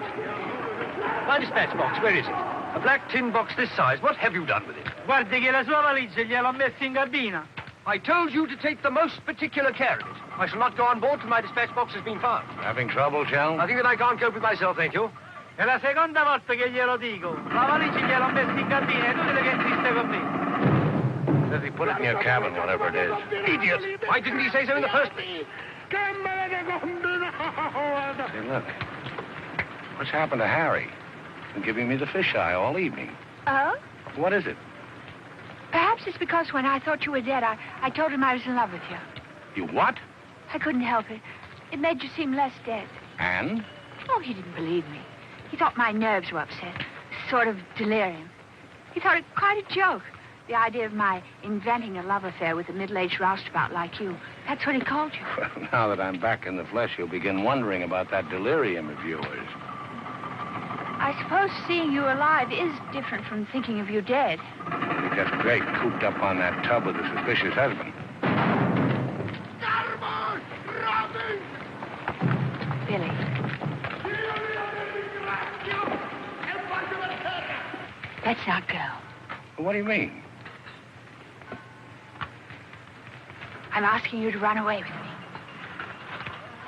E: My dispatch box, where is it? A black tin box this size. What have you done with it?
K: Guardi che la sua valigia gliel'ho messa in cabina.
E: I told you to take the most particular care of it. I shall not go on board till my dispatch box has been found.
B: Having trouble, Chell?
E: I think that I can't cope with myself, thank you.
K: È la seconda volta che glielo dico. La valigia gliel'ho messa in cabina, è inutile che insiste con me.
B: Says he put it in your cabin, whatever it is.
E: Idiot! Why didn't he say so in the first place?
B: Hey, look. What's happened to Harry? He's been giving me the fisheye all evening.
C: Oh?
B: What is it?
C: Perhaps it's because when I thought you were dead, I told him I was in love with you.
B: You what?
C: I couldn't help it. It made you seem less dead.
B: And?
C: Oh, he didn't believe me. He thought my nerves were upset. Sort of delirium. He thought it quite a joke. The idea of my inventing a love affair with a middle-aged roustabout like you. That's what he called you.
B: Well, now that I'm back in the flesh, you'll begin wondering about that delirium of yours.
C: I suppose seeing you alive is different from thinking of you dead.
B: You're just great cooped up on that tub with a suspicious husband.
C: Billy. Let's not go.
B: What do you mean?
C: I'm asking you to run away with me.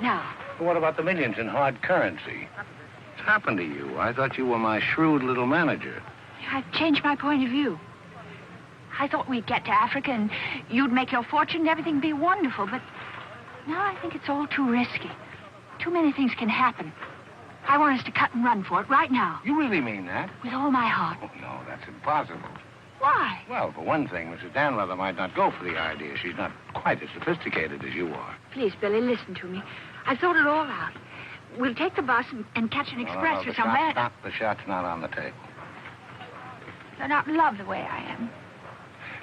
C: No.
B: What about the millions in hard currency? What's happened to you? I thought you were my shrewd little manager.
C: I've changed my point of view. I thought we'd get to Africa and you'd make your fortune and everything be wonderful, but now I think it's all too risky. Too many things can happen. I want us to cut and run for it right now.
B: You really mean that?
C: With all my heart.
B: Oh, no, that's impossible.
C: Why?
B: Well, for one thing, Mrs. Danrother might not go for the idea. She's not quite as sophisticated as you are.
C: Please, Billy, listen to me. I've thought it all out. We'll take the bus and catch an express for somewhere.
B: The shot's not on the table.
C: You're not in love the way I am.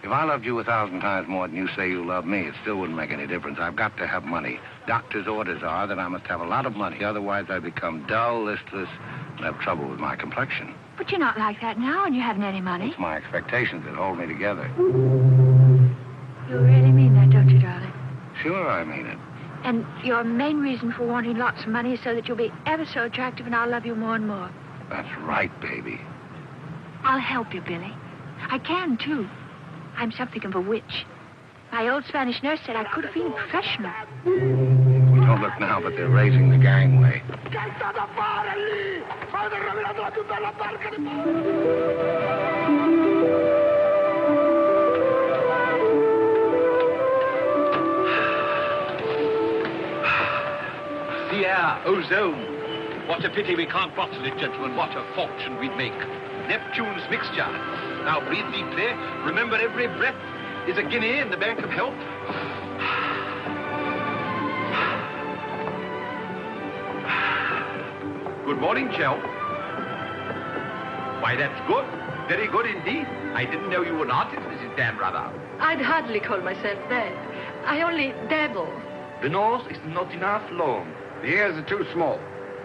B: If I loved you 1,000 times more than you say you love me, it still wouldn't make any difference. I've got to have money. Doctor's orders are that I must have a lot of money. Otherwise, I become dull, listless, and have trouble with my complexion.
C: But you're not like that now, and you haven't any money.
B: It's my expectations that hold me together.
C: You really mean that, don't you, darling?
B: Sure, I mean it.
C: And your main reason for wanting lots of money is so that you'll be ever so attractive and I'll love you more and more.
B: That's right, baby.
C: I'll help you, Billy. I can, too. I'm something of a witch. My old Spanish nurse said I could have been professional.
B: Don't look now, but they're raising the gangway.
A: The air, ozone. What a pity we can't bottle it, gentlemen. What a fortune we'd make. Neptune's mixture. Now breathe deeply. Remember, every breath is a guinea in the bank of health. Good morning, Chell. Why, that's good. Very good indeed. I didn't know you were an artist, Mrs. Danrother.
D: I'd hardly call myself that. I only dabble.
J: The nose is not enough long. The ears are too small.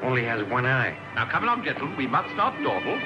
G: Only has one eye.
A: Now, come along, gentlemen. We must not dawdle.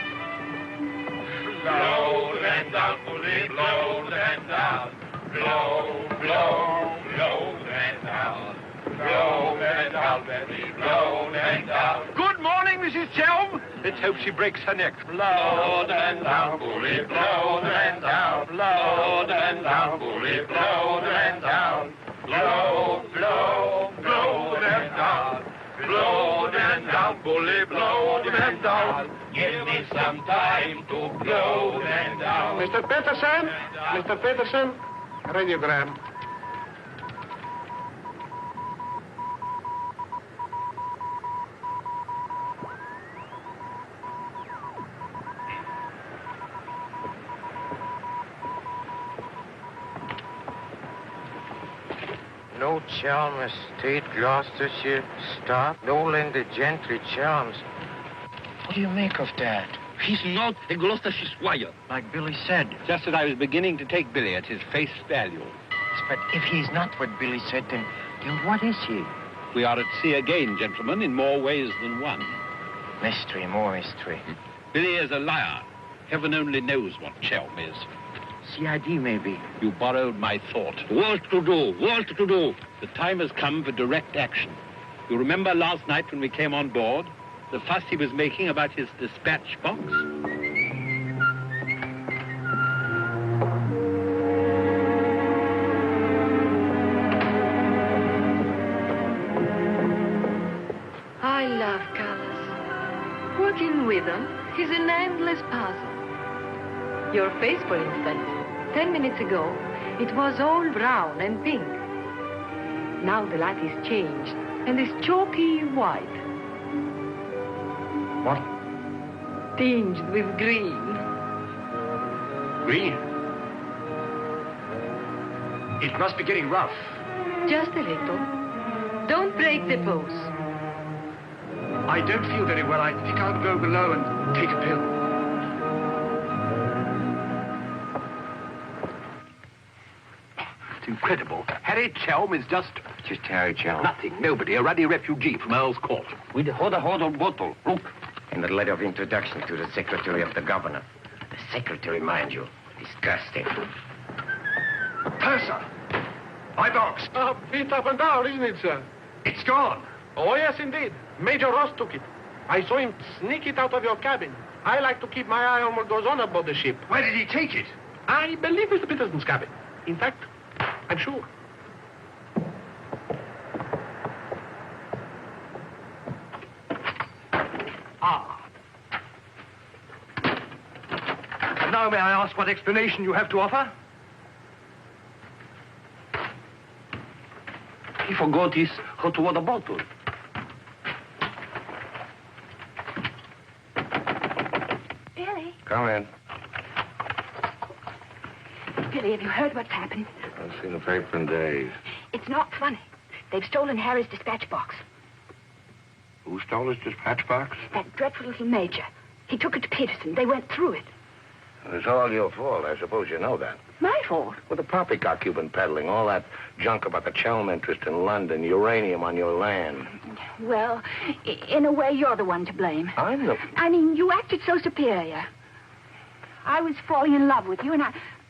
L: Blow the man down, bully, blow the man down. Blow, blow, blow the man down. Blow the man down, baby, blow the man down.
A: Good morning, Mrs. Chelm. Let's hope she breaks her neck.
L: Blow the man down, bully, blow the man down. Blow the man down, bully, blow the man down. Blow, blow, blow the man down. Blow the man down, bully, blow the man down. Give me some time to blow the man down.
F: Mr. Peterson? Mr. Peterson? Radiogram.
G: No Chalmers State, Gloucestershire, stop. No Linda Gentry, Chalmers. What do you make of that?
A: He's not a Gloucestershire squire.
G: Like Billy said.
A: Just as I was beginning to take Billy at his face value.
G: But if he's not what Billy said, then what is he?
A: We are at sea again, gentlemen, in more ways than one.
G: Mystery, more mystery.
A: Billy is a liar. Heaven only knows what Chelm is.
G: CID, maybe.
A: You borrowed my thought. What to do? What to do? The time has come for direct action. You remember last night when we came on board? The fuss he was making about his dispatch box?
D: Working with them is an endless puzzle. Your face, for instance, 10 minutes ago, it was all brown and pink. Now the light is changed and is chalky white.
E: What?
D: Tinged with green.
E: Green? It must be getting rough.
D: Just a little. Don't break the pose.
E: I don't feel very well. I think I'll go below and take a pill.
A: It's incredible. Harry Chelm is just
G: Harry Chelm.
A: nothing. Nobody. A ruddy refugee from Earl's Court.
G: With a hot bottle. Look. And a letter of introduction to the secretary of the governor. The secretary, mind you. Disgusting.
E: Purser! My box!
F: Beat up and down, isn't it, sir?
E: It's gone.
F: Oh, yes, indeed. Major Ross took it. I saw him sneak it out of your cabin. I like to keep my eye on what goes on aboard the ship.
E: Where did he take it?
F: I believe Mr. Peterson's cabin. In fact, I'm sure.
E: And now may I ask what explanation you have to offer?
A: He forgot his hot water bottle.
I: Billy?
B: Come in.
I: Billy, have you heard what's happened?
B: I've seen the paper in days.
I: It's not funny. They've stolen Harry's dispatch box.
B: Who stole his dispatch box?
I: That dreadful little major. He took it to Peterson. They went through it.
B: It's all your fault. I suppose you know that.
I: My fault?
B: Well, the poppycock you've been peddling, all that junk about the Chelm interest in London, uranium on your land.
I: Well, in a way, you're the one to blame.
B: I'm the...
I: I mean, you acted so superior. I was falling in love with you, and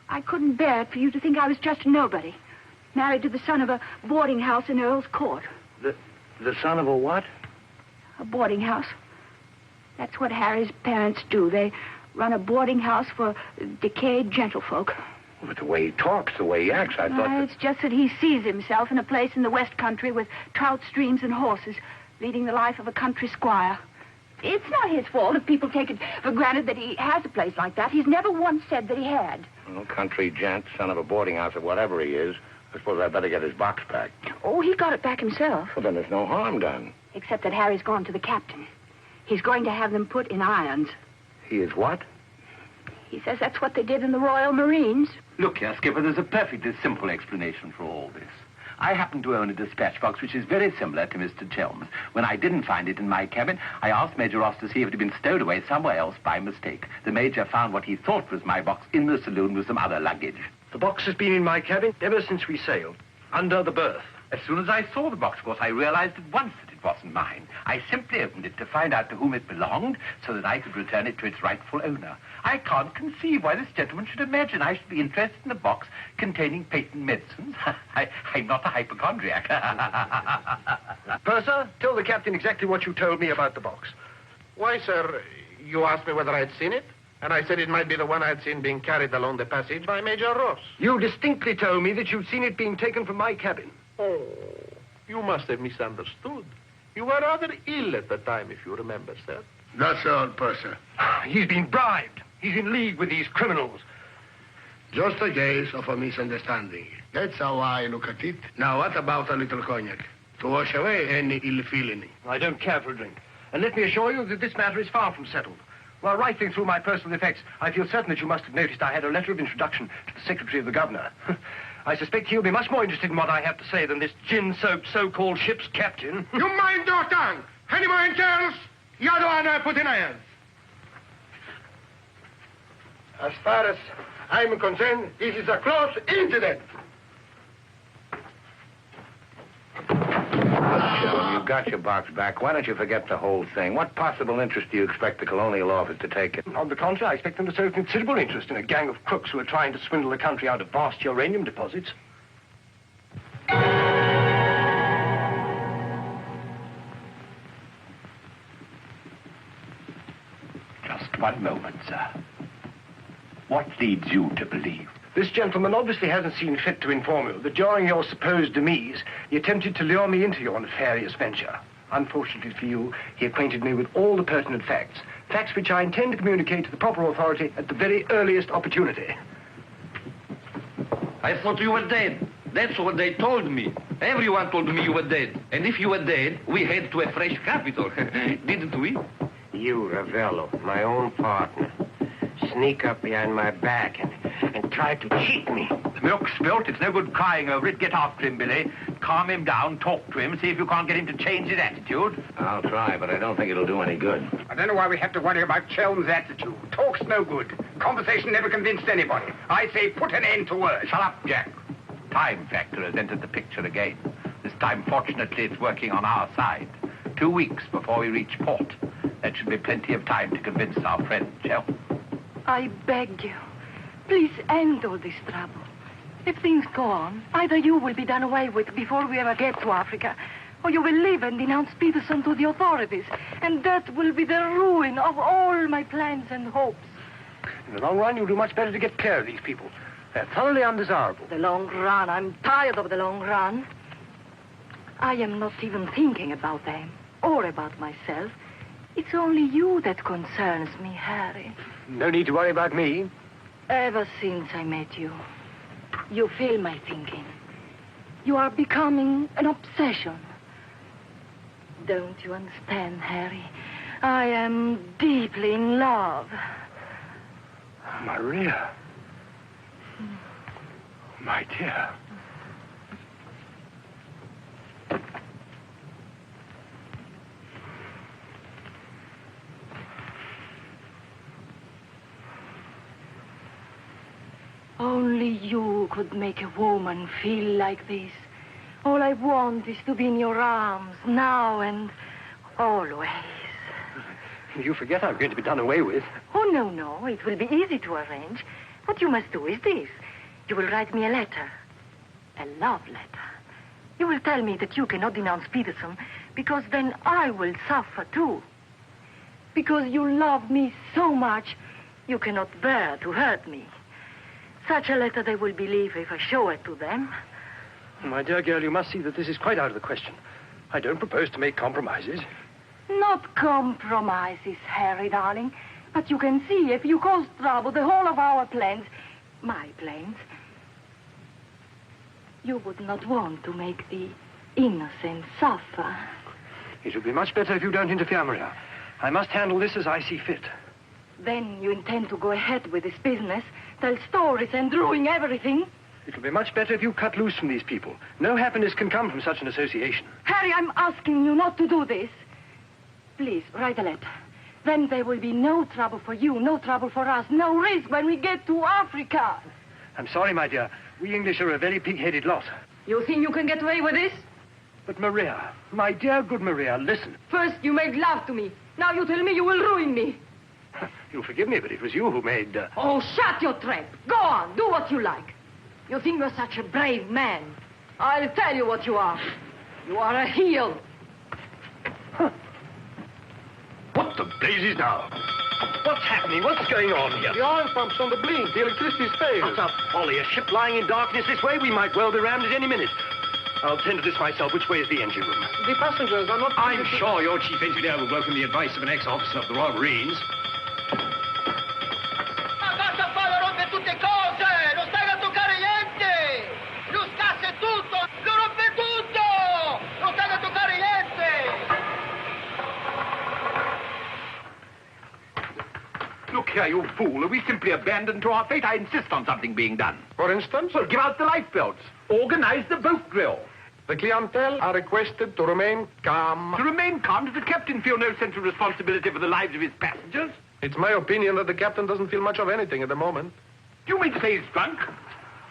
I: I couldn't bear it for you to think I was just a nobody. Married to the son of a boarding house in Earl's Court.
B: The son of a what?
I: A boarding house. That's what Harry's parents do. They run a boarding house for decayed gentlefolk.
B: But the way he talks, the way he acts, I thought that...
I: It's just that he sees himself in a place in the West Country with trout streams and horses, leading the life of a country squire. It's not his fault if people take it for granted that he has a place like that. He's never once said that he had.
B: Well, country gent, son of a boarding house or whatever he is, I suppose I'd better get his box back.
I: Oh, he got it back himself.
B: Well, then there's no harm done.
I: Except that Harry's gone to the captain. He's going to have them put in irons.
B: He is what?
I: He says that's what they did in the Royal Marines.
A: Look here, Skipper, there's a perfectly simple explanation for all this. I happen to own a dispatch box which is very similar to Mr. Chelm's. When I didn't find it in my cabin, I asked Major Ross to see if it had been stowed away somewhere else by mistake. The Major found what he thought was my box in the saloon with some other luggage.
E: The box has been in my cabin ever since we sailed, under the berth.
A: As soon as I saw the box, of course, I realized at once that it wasn't mine. I simply opened it to find out to whom it belonged so that I could return it to its rightful owner. I can't conceive why this gentleman should imagine I should be interested in a box containing patent medicines. I'm not a hypochondriac.
E: Purser, tell the captain exactly what you told me about the box.
F: Why, sir, you asked me whether I'd seen it, and I said it might be the one I'd seen being carried along the passage by Major Ross.
E: You distinctly told me that you'd seen it being taken from my cabin.
F: Oh, you must have misunderstood. You were rather ill at the time, if you remember, sir.
M: That's all, Purser.
E: He's been bribed. He's in league with these criminals.
M: Just a case of a misunderstanding. That's how I look at it. Now, what about a little cognac? To wash away any ill feeling.
E: I don't care for a drink. And let me assure you that this matter is far from settled. While rifling through my personal effects, I feel certain that you must have noticed I had a letter of introduction to the Secretary of the Governor. I suspect he'll be much more interested in what I have to say than this gin-soaked so-called ship's captain.
M: You mind your tongue! Any more else? You're the one I put in irons. As far as I'm concerned, this is a close incident.
B: You've got your box back. Why don't you forget the whole thing? What possible interest do you expect the Colonial Office to take it?
E: On the contrary, I expect them to show considerable interest in a gang of crooks who are trying to swindle the country out of vast uranium deposits.
A: Just one moment, sir. What leads you to believe?
E: This gentleman obviously hasn't seen fit to inform you that during your supposed demise, he attempted to lure me into your nefarious venture. Unfortunately for you, he acquainted me with all the pertinent facts, Facts which I intend to communicate to the proper authority at the very earliest opportunity.
A: I thought you were dead. That's what they told me. Everyone told me you were dead. And if you were dead, we head to a fresh capital. Didn't we?
G: You, Ravello, my own partner, sneak up behind my back and try to cheat me.
J: The milk's spilt. It's no good crying over it. Get after him, Billy. Calm him down. Talk to him. See if you can't get him to change his attitude.
B: I'll try, but I don't think it'll do any good.
N: I don't know why we have to worry about Chelm's attitude. Talk's no good. Conversation never convinced anybody. I say put an end to words.
J: Shut up, Jack. Time factor has entered the picture again. This time, fortunately, it's working on our side. 2 weeks before we reach port. That should be plenty of time to convince our friend, Chel.
D: I beg you, please end all this trouble. If things go on, either you will be done away with before we ever get to Africa, or you will leave and denounce Peterson to the authorities, and that will be the ruin of all my plans and hopes.
E: In the long run, you'll do much better to get clear of these people. They're thoroughly undesirable.
D: The long run. I'm tired of the long run. I am not even thinking about them or about myself. It's only you that concerns me, Harry.
E: No need to worry about me.
D: Ever since I met you, you fill my thinking. You are becoming an obsession. Don't you understand, Harry? I am deeply in love.
E: Maria. My dear.
D: Only you could make a woman feel like this. All I want is to be in your arms, now and always.
E: You forget I'm going to be done away with.
D: Oh, no. It will be easy to arrange. What you must do is this. You will write me a letter. A love letter. You will tell me that you cannot denounce Peterson, because then I will suffer too. Because you love me so much, you cannot bear to hurt me. Such a letter they will believe if I show it to them.
E: My dear girl, you must see that this is quite out of the question. I don't propose to make compromises.
D: Not compromises, Harry, darling. But you can see if you cause trouble, the whole of our plans, my plans, you would not want to make the innocent suffer.
E: It would be much better if you don't interfere, Maria. I must handle this as I see fit.
D: Then you intend to go ahead with this business, tell stories and ruin everything?
E: It will be much better if you cut loose from these people. No happiness can come from such an association.
D: Harry, I'm asking you not to do this. Please, write a letter. Then there will be no trouble for you, no trouble for us, no risk when we get to Africa.
E: I'm sorry, my dear. We English are a very pig-headed lot.
D: You think you can get away with this?
E: But Maria, my dear good Maria, listen.
D: First you made love to me. Now you tell me you will ruin me.
E: You'll forgive me, but it was you who made...
D: Oh, shut your trap. Go on, do what you like. You think you're such a brave man. I'll tell you what you are. You are a heel.
E: Huh. What the daisies now? What's happening? What's going on here?
F: The oil pump's on the blink. The electricity's failed.
E: What a folly. A ship lying in darkness this way. We might well be rammed at any minute. I'll tend to this myself. Which way is the engine room?
F: The passengers are not...
O: I'm sure your chief engineer will welcome the advice of an ex-officer of the Royal Marines.
J: Look here, you fool. Are we simply abandoned to our fate? I insist on something being done.
F: For instance?
J: Well, give out the lifebelts. Organize the boat drill.
F: The clientele are requested to remain calm.
J: To remain calm? Does the captain feel no sense of responsibility for the lives of his passengers?
F: It's my opinion that the captain doesn't feel much of anything at the moment.
J: Do you mean to say he's drunk?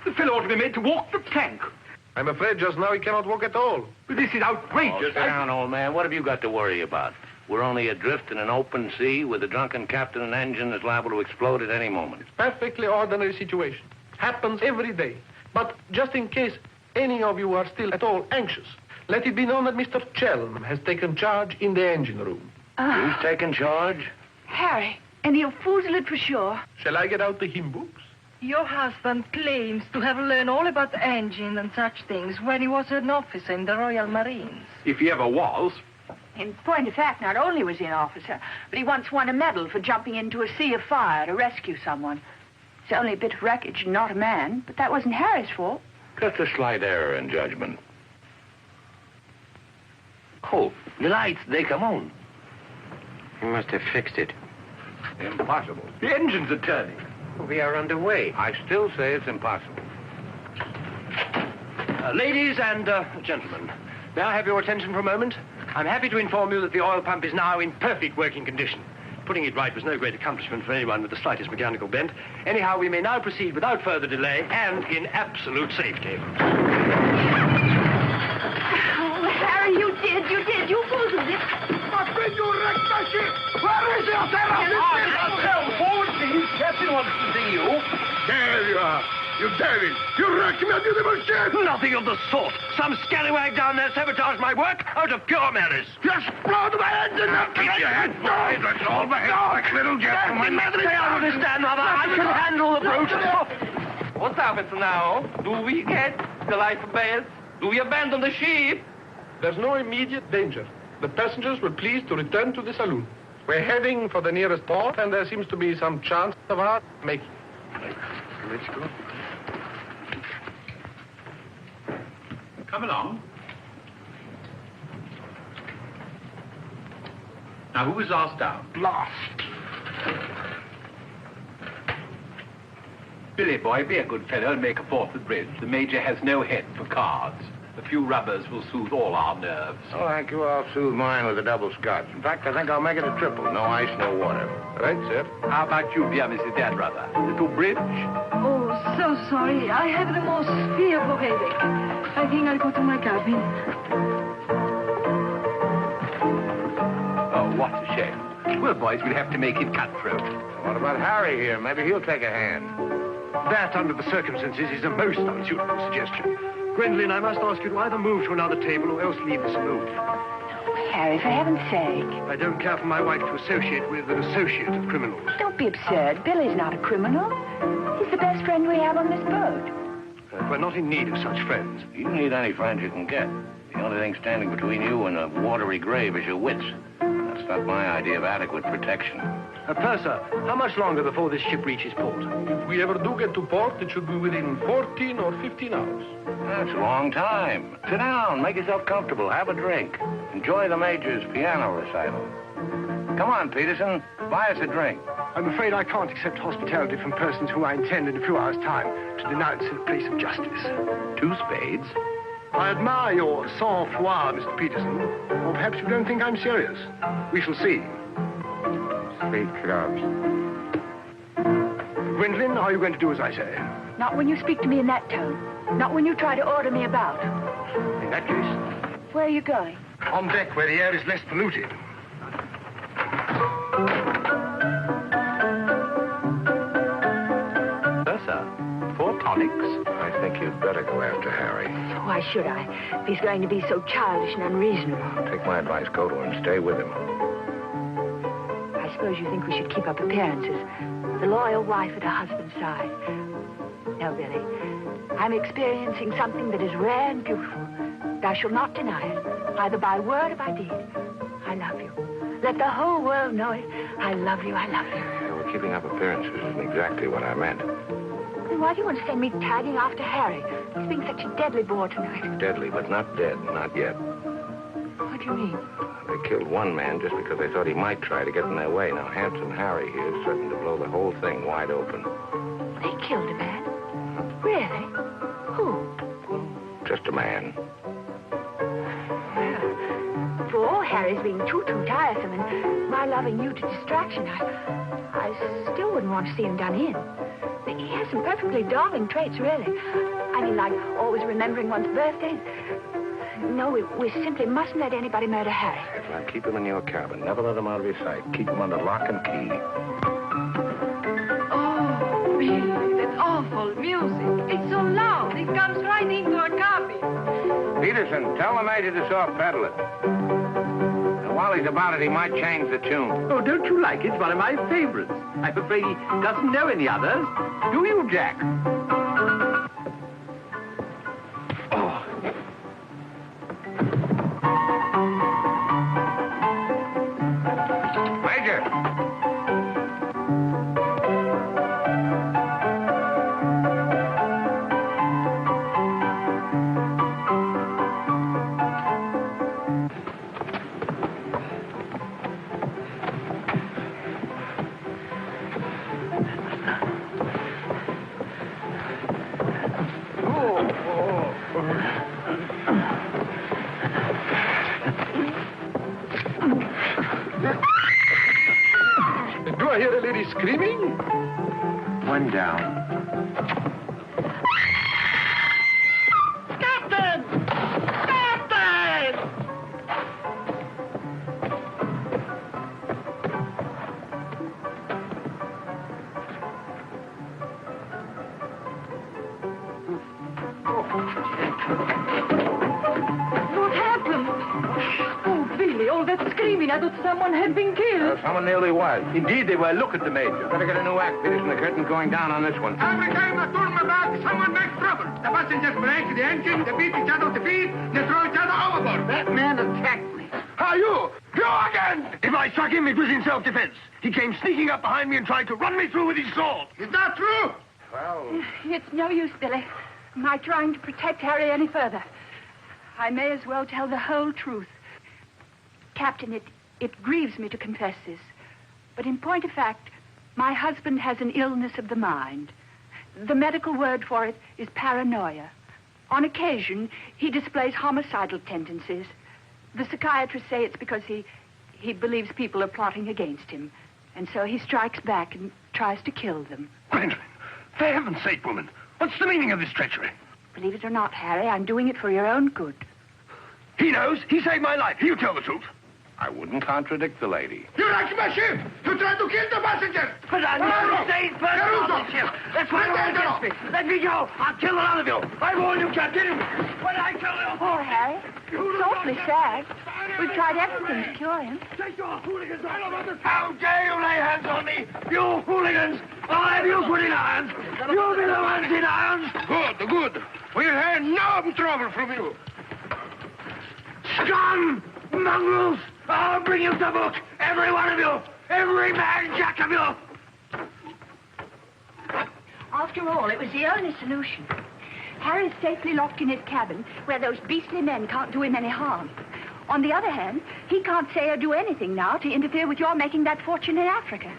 J: The fellow ought to be made to walk the plank.
F: I'm afraid just now he cannot walk at all.
J: But this is outrageous.
B: Oh, sit down, old man. What have you got to worry about? We're only adrift in an open sea with a drunken captain and engine that's liable to explode at any moment.
F: Perfectly ordinary situation. Happens every day. But just in case any of you are still at all anxious, let it be known that Mr. Chelm has taken charge in the engine room.
B: Who's taken charge?
C: Harry, and he'll foozle it for sure.
F: Shall I get out the hymn books?
D: Your husband claims to have learned all about engine and such things when he was an officer in the Royal Marines.
J: If he ever was.
C: In point of fact, not only was he an officer, but he once won a medal for jumping into a sea of fire to rescue someone. It's only a bit of wreckage, not a man, but that wasn't Harry's fault.
B: Just a slight error in judgment. Oh, the lights, they come on.
G: You must have fixed it.
B: Impossible.
J: The engines are turning.
G: We are underway.
B: I still say it's impossible.
P: Ladies and gentlemen, may I have your attention for a moment? I'm happy to inform you that the oil pump is now in perfect working condition. Putting it right was no great accomplishment for anyone with the slightest mechanical bent. Anyhow, we may now proceed without further delay and in absolute safety.
I: Oh, Harry, you did. You boozled it.
M: But when you wrecked my ship, where is your
J: Forward, please. Captain wants to see you.
M: There you are. You devil! You wrecked my beautiful ship!
P: Nothing of the sort. Some scallywag down there sabotaged my work out of pure malice.
M: Just blowed my engine up!
B: Keep your head down. Let's all behave like little gentlemen.
P: Say, I understand, Mother. I can handle the brute.
A: What happens now? Do we get the life belts? Do we abandon the ship?
F: There's no immediate danger. The passengers will please to return to the saloon. We're heading for the nearest port, and there seems to be some chance of our making.
B: Let's go.
J: Come along. Now, who was last down?
M: Last.
J: Billy boy, be a good fellow and make a fourth at bridge. The Major has no head for cards. A few rubbers will soothe all our nerves.
B: Oh, thank you. I'll soothe mine with a double scotch. In fact, I think I'll make it a triple. No ice, no water.
F: Right, sir.
J: How about you, dear Mrs. Dadbrother? Little bridge?
D: Oh, so sorry. I have the most fearful headache. I think I'll go to my cabin.
J: Oh, what a shame. Well, boys, we'll have to make it cutthroat.
B: What about Harry here? Maybe he'll take a hand.
E: That, under the circumstances, is a most unsuitable suggestion. Gwendolen, I must ask you to either move to another table or else leave the saloon.
C: Harry, for heaven's sake.
E: I don't care for my wife to associate with an associate of criminals.
C: Don't be absurd. Billy's not a criminal. He's the best friend we have on this boat.
E: We're not in need of such friends.
B: You need any friends you can get. The only thing standing between you and a watery grave is your wits. That's not my idea of adequate protection.
E: Purser, how much longer before this ship reaches port?
F: If we ever do get to port, it should be within 14 or 15 hours.
B: That's a long time. Sit down, make yourself comfortable, have a drink. Enjoy the Major's piano recital. Come on, Peterson, buy us a drink.
E: I'm afraid I can't accept hospitality from persons who I intend in a few hours' time to denounce in a place of justice.
J: 2 spades?
E: I admire your sang-froid, Mr. Peterson. Or perhaps you don't think I'm serious. We shall see.
G: 3 clubs.
E: Gwendolen, are you going to do as I say?
C: Not when you speak to me in that tone. Not when you try to order me about.
E: In that case,
C: Where are you going?
E: on deck where the air is less polluted.
J: Sir, 4 tonics?
B: I think you'd better go after Harry.
C: Why should I? If he's going to be so childish and unreasonable.
B: Take my advice, go to him, stay with him.
C: I suppose you think we should keep up appearances. The loyal wife at her husband's side. No, Billy. I'm experiencing something that is rare and beautiful. And I shall not deny it, either by word or by deed. I love you. Let the whole world know it. I love you, I love you.
B: Yeah, well, keeping up appearances isn't exactly what I meant.
C: Then why do you want to send me tagging after Harry? He's being such a deadly bore tonight.
B: Deadly, but not dead, not yet.
C: What do you mean?
B: They killed one man just because they thought he might try to get in their way. Now, Handsome Harry here is certain to blow the whole thing wide open.
C: They killed a man? Really? Who?
B: Just a man.
C: For all Harry's being too tiresome and my loving you to distraction, I still wouldn't want to see him done in. He has some perfectly darling traits, really. I mean, like always remembering one's birthday. No, we simply mustn't let anybody murder Harry.
B: Now, keep him in your cabin. Never let him out of your sight. Keep him under lock and key.
D: Oh, Billy, that awful music. It's so loud. It comes right into our cabin.
B: Peterson, tell the Major to soft pedal it. And while he's about it, he might change the tune.
J: Oh, don't you like it? It's one of my favorites. I'm afraid he doesn't know any others. Do you, Jack?
G: One down.
L: Captain! Captain!
D: What happened? Oh, Billy, all that screaming. I thought someone had been killed.
B: Someone nearly was.
P: Indeed, they were. Look at the Major.
B: Better get a new act finished and the curtain's going down on this one.
N: Every time I turn my back, someone makes trouble. The passengers break the engine, they beat each other to feet, they throw each other overboard. That man attacked me.
M: How you? You again! If I struck him, it was in self-defense. He came sneaking up behind me and tried to run me through with his sword.
N: Is that true?
B: Well...
C: It's no use, Billy. My trying to protect Harry any further. I may as well tell the whole truth. Captain, it grieves me to confess this, but in point of fact, my husband has an illness of the mind. The medical word for it is paranoia. On occasion, he displays homicidal tendencies. The psychiatrists say it's because he believes people are plotting against him, and so he strikes back and tries to kill them.
M: Gwendolen, for heaven's sake, woman, what's the meaning of this treachery?
C: Believe it or not, Harry, I'm doing it for your own good.
M: He knows. He saved my life. He'll tell the truth.
B: I wouldn't contradict the lady.
N: You wrecked my ship! You tried to kill the passengers!
L: But I never stayed first on the ship. That's why you're against me. Let me go. I'll kill a lot of you. I warn you, Captain. When I kill you...
C: Poor Harry. It's awfully sad. We've tried everything to cure him.
L: Take your hooligans out of this. How dare you lay hands on me? You hooligans! I'll have you put in irons. You'll be the ones in irons.
M: Good, good. We'll have no trouble from you.
L: Scum! Mongrels! I'll bring you to book! Every one of you! Every man jack of you!
C: After all, it was the only solution. Harry's safely locked in his cabin, where those beastly men can't do him any harm. On the other hand, he can't say or do anything now to interfere with your making that fortune in Africa.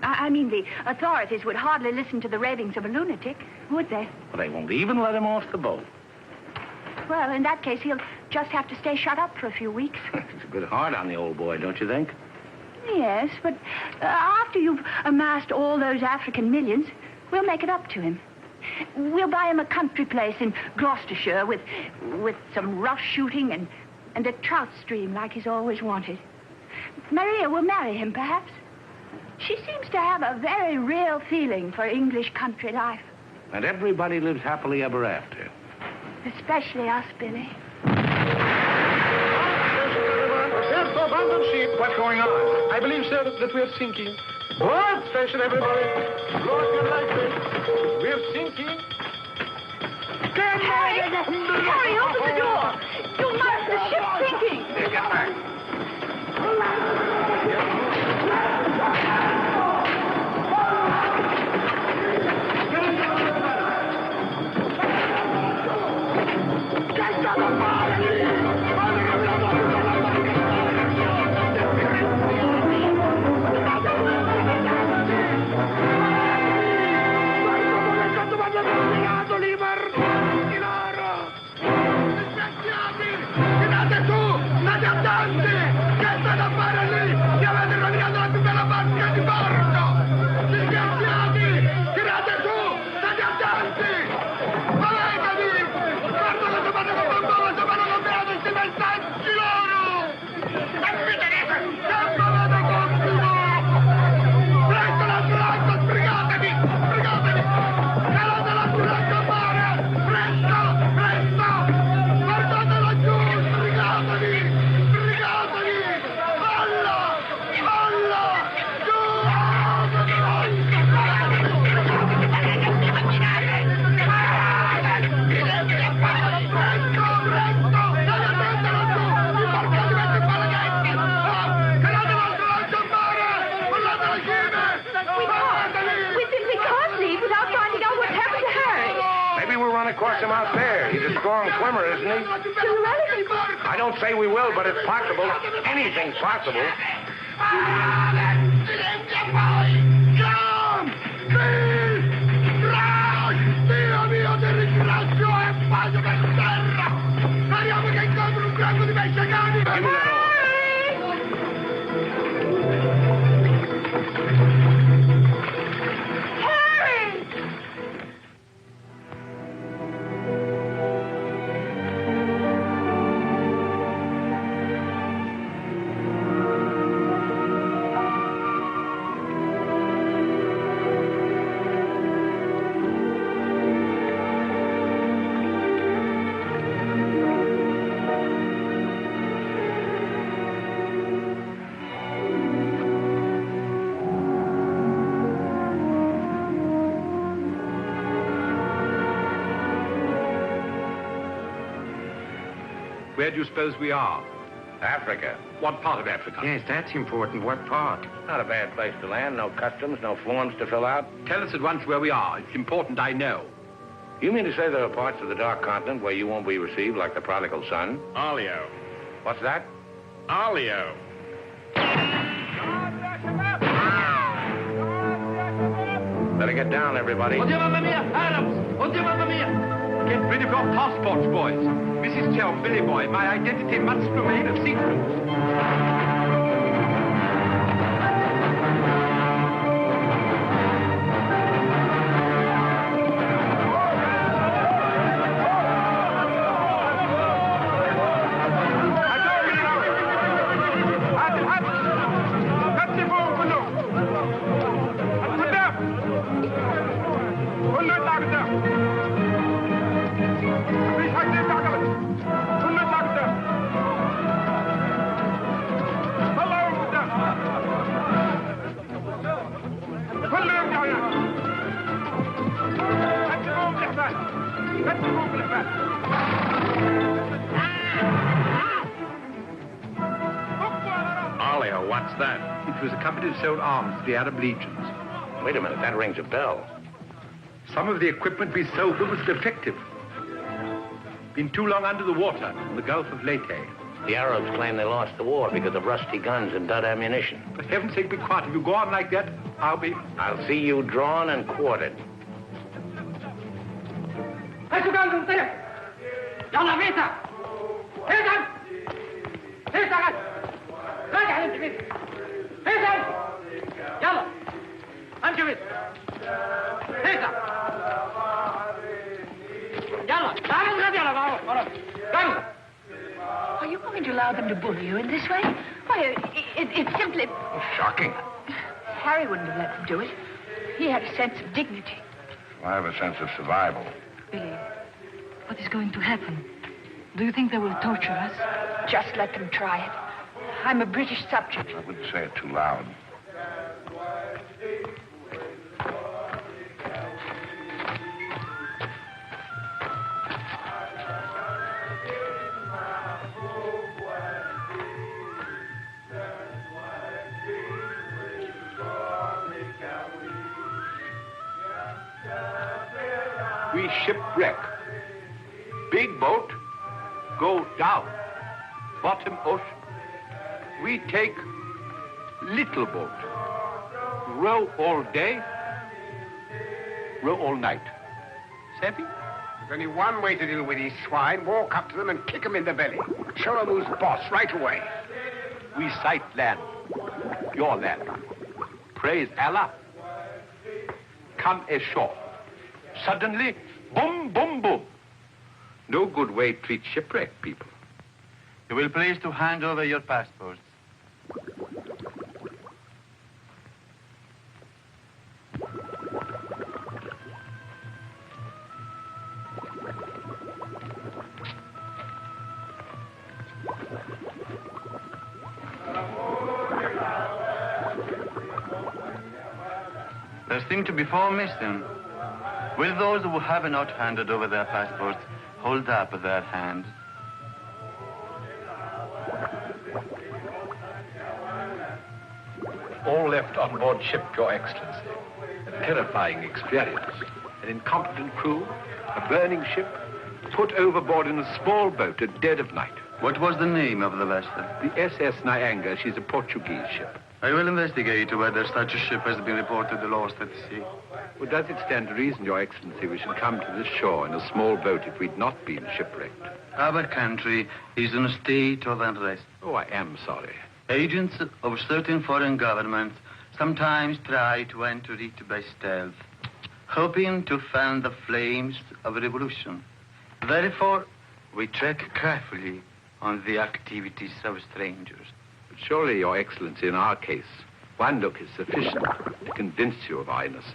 C: I mean, the authorities would hardly listen to the ravings of a lunatic, would they?
B: Well, they won't even let him off the boat.
C: Well, in that case, he'll just have to stay shut up for a few weeks.
B: It's a good heart on the old boy, don't you think?
C: Yes, but after you've amassed all those African millions, we'll make it up to him. We'll buy him a country place in Gloucestershire with some rough shooting and a trout stream like he's always wanted. Maria will marry him, perhaps. She seems to have a very real feeling for English country life.
B: And everybody lives happily ever after.
C: Especially us, Billy.
F: There's the abandoned ship. What's going on? I believe, sir, that we're sinking. What? Station, everybody. Look like this. We're sinking.
C: Harry! Harry, open the door! You must! The ship's sinking!
B: Across him out there. He's a strong swimmer, isn't he? I don't say we will, but it's possible. Anything's possible. Give me that oar.
C: Harry!
J: Where do you suppose we are?
B: Africa.
J: What part of Africa?
G: Yes, that's important. What part?
B: Not a bad place to land. No customs, no forms to fill out.
J: Tell us at once where we are. It's important I know.
B: You mean to say there are parts of the Dark Continent where you won't be received like the prodigal son?
O: Alio.
B: What's that?
O: Alio.
B: Better get down, everybody.
A: Oddio, mamma mia! Adams! Oddio, mamma mia!
J: Get rid of your passports, boys. Mrs. Tell, Billy Boy, my identity must remain a secret.
O: Alio, what's that?
J: It was a company that sold arms to the Arab legions.
B: Wait a minute, that rings a bell.
J: Some of the equipment we sold was defective. Been too long under the water in the Gulf of Leyte.
B: The Arabs claim they lost the war because of rusty guns and dud ammunition.
J: For heaven's sake, be quiet. If you go on like that, I'll
B: see you drawn and quartered.
K: يلا فيتا فيتا فيتا راجع انت فيتا فيتا يلا امشي فيتا فيتا يلا تعال نغدي على بعض يلا.
C: Are you going to allow them to bully you in this way? Why, it's simply...
B: Shocking.
C: Harry wouldn't have let them do it. He had a sense of dignity.
B: I have a sense of survival.
D: Billy, what is going to happen? Do you think they will torture us?
C: Just let them try it. I'm a British subject.
B: I wouldn't say it too loud.
J: We shipwreck. Big boat, go down. Bottom ocean. We take little boat. Row all day, row all night. Savvy?
N: There's only one way to deal with these swine. Walk up to them and kick them in the belly. Show them who's boss right away.
J: We sight land. Your land. Praise Allah. Come ashore. Suddenly, boom, boom, boom. No good way to treat shipwrecked people.
Q: You will please to hand over your passports. There seem to be 4 missing. Will those who have not handed over their passports hold up their hands?
J: All left on board ship, Your Excellency. A terrifying experience. An incompetent crew, a burning ship, put overboard in a small boat at dead of night.
Q: What was the name of the vessel?
J: The SS Nyanga. She's a Portuguese ship.
Q: I will investigate whether such a ship has been reported lost at sea.
J: Well, does it stand to reason, Your Excellency, we should come to this shore in a small boat if we'd not been shipwrecked?
Q: Our country is in a state of unrest.
J: Oh, I am sorry.
Q: Agents of certain foreign governments sometimes try to enter it by stealth, hoping to fan the flames of revolution. Therefore, we check carefully on the activities of strangers.
J: But surely, Your Excellency, in our case, one look is sufficient to convince you of our innocence.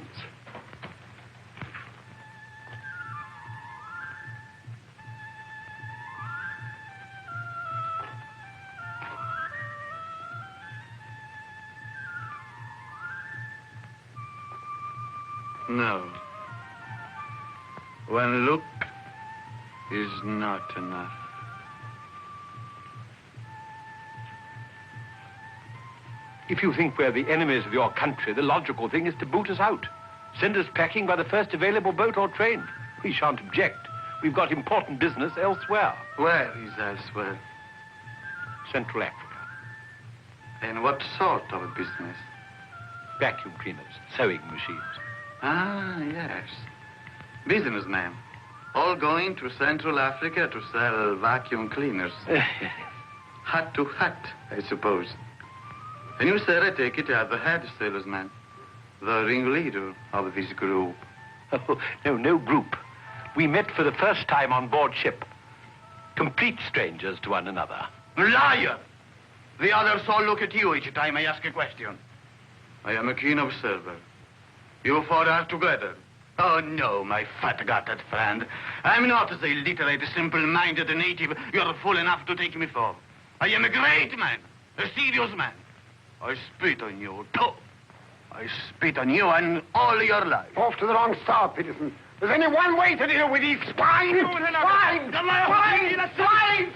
Q: No. One look is not enough.
J: If you think we're the enemies of your country, the logical thing is to boot us out. Send us packing by the first available boat or train. We shan't object. We've got important business elsewhere.
Q: Where is elsewhere?
J: Central Africa.
Q: And what sort of a business?
J: Vacuum cleaners, sewing machines.
Q: Ah, yes. Businessmen. All going to Central Africa to sell vacuum cleaners. Hat to hat, I suppose. And you, sir, I take it, are the head salesman, the ringleader of this group.
J: Oh, no group. We met for the first time on board ship. Complete strangers to one another.
Q: Liar! The others all look at you each time I ask a question. I am a keen observer. You four are together. Oh, no, my fat-gutted friend. I'm not the illiterate, simple-minded native you're fool enough to take me for. I am a great man, a serious man. I spit on you, too. I spit on you and all your life.
N: Off to the wrong star, Peterson. There's only one way to deal with these swine! Swine!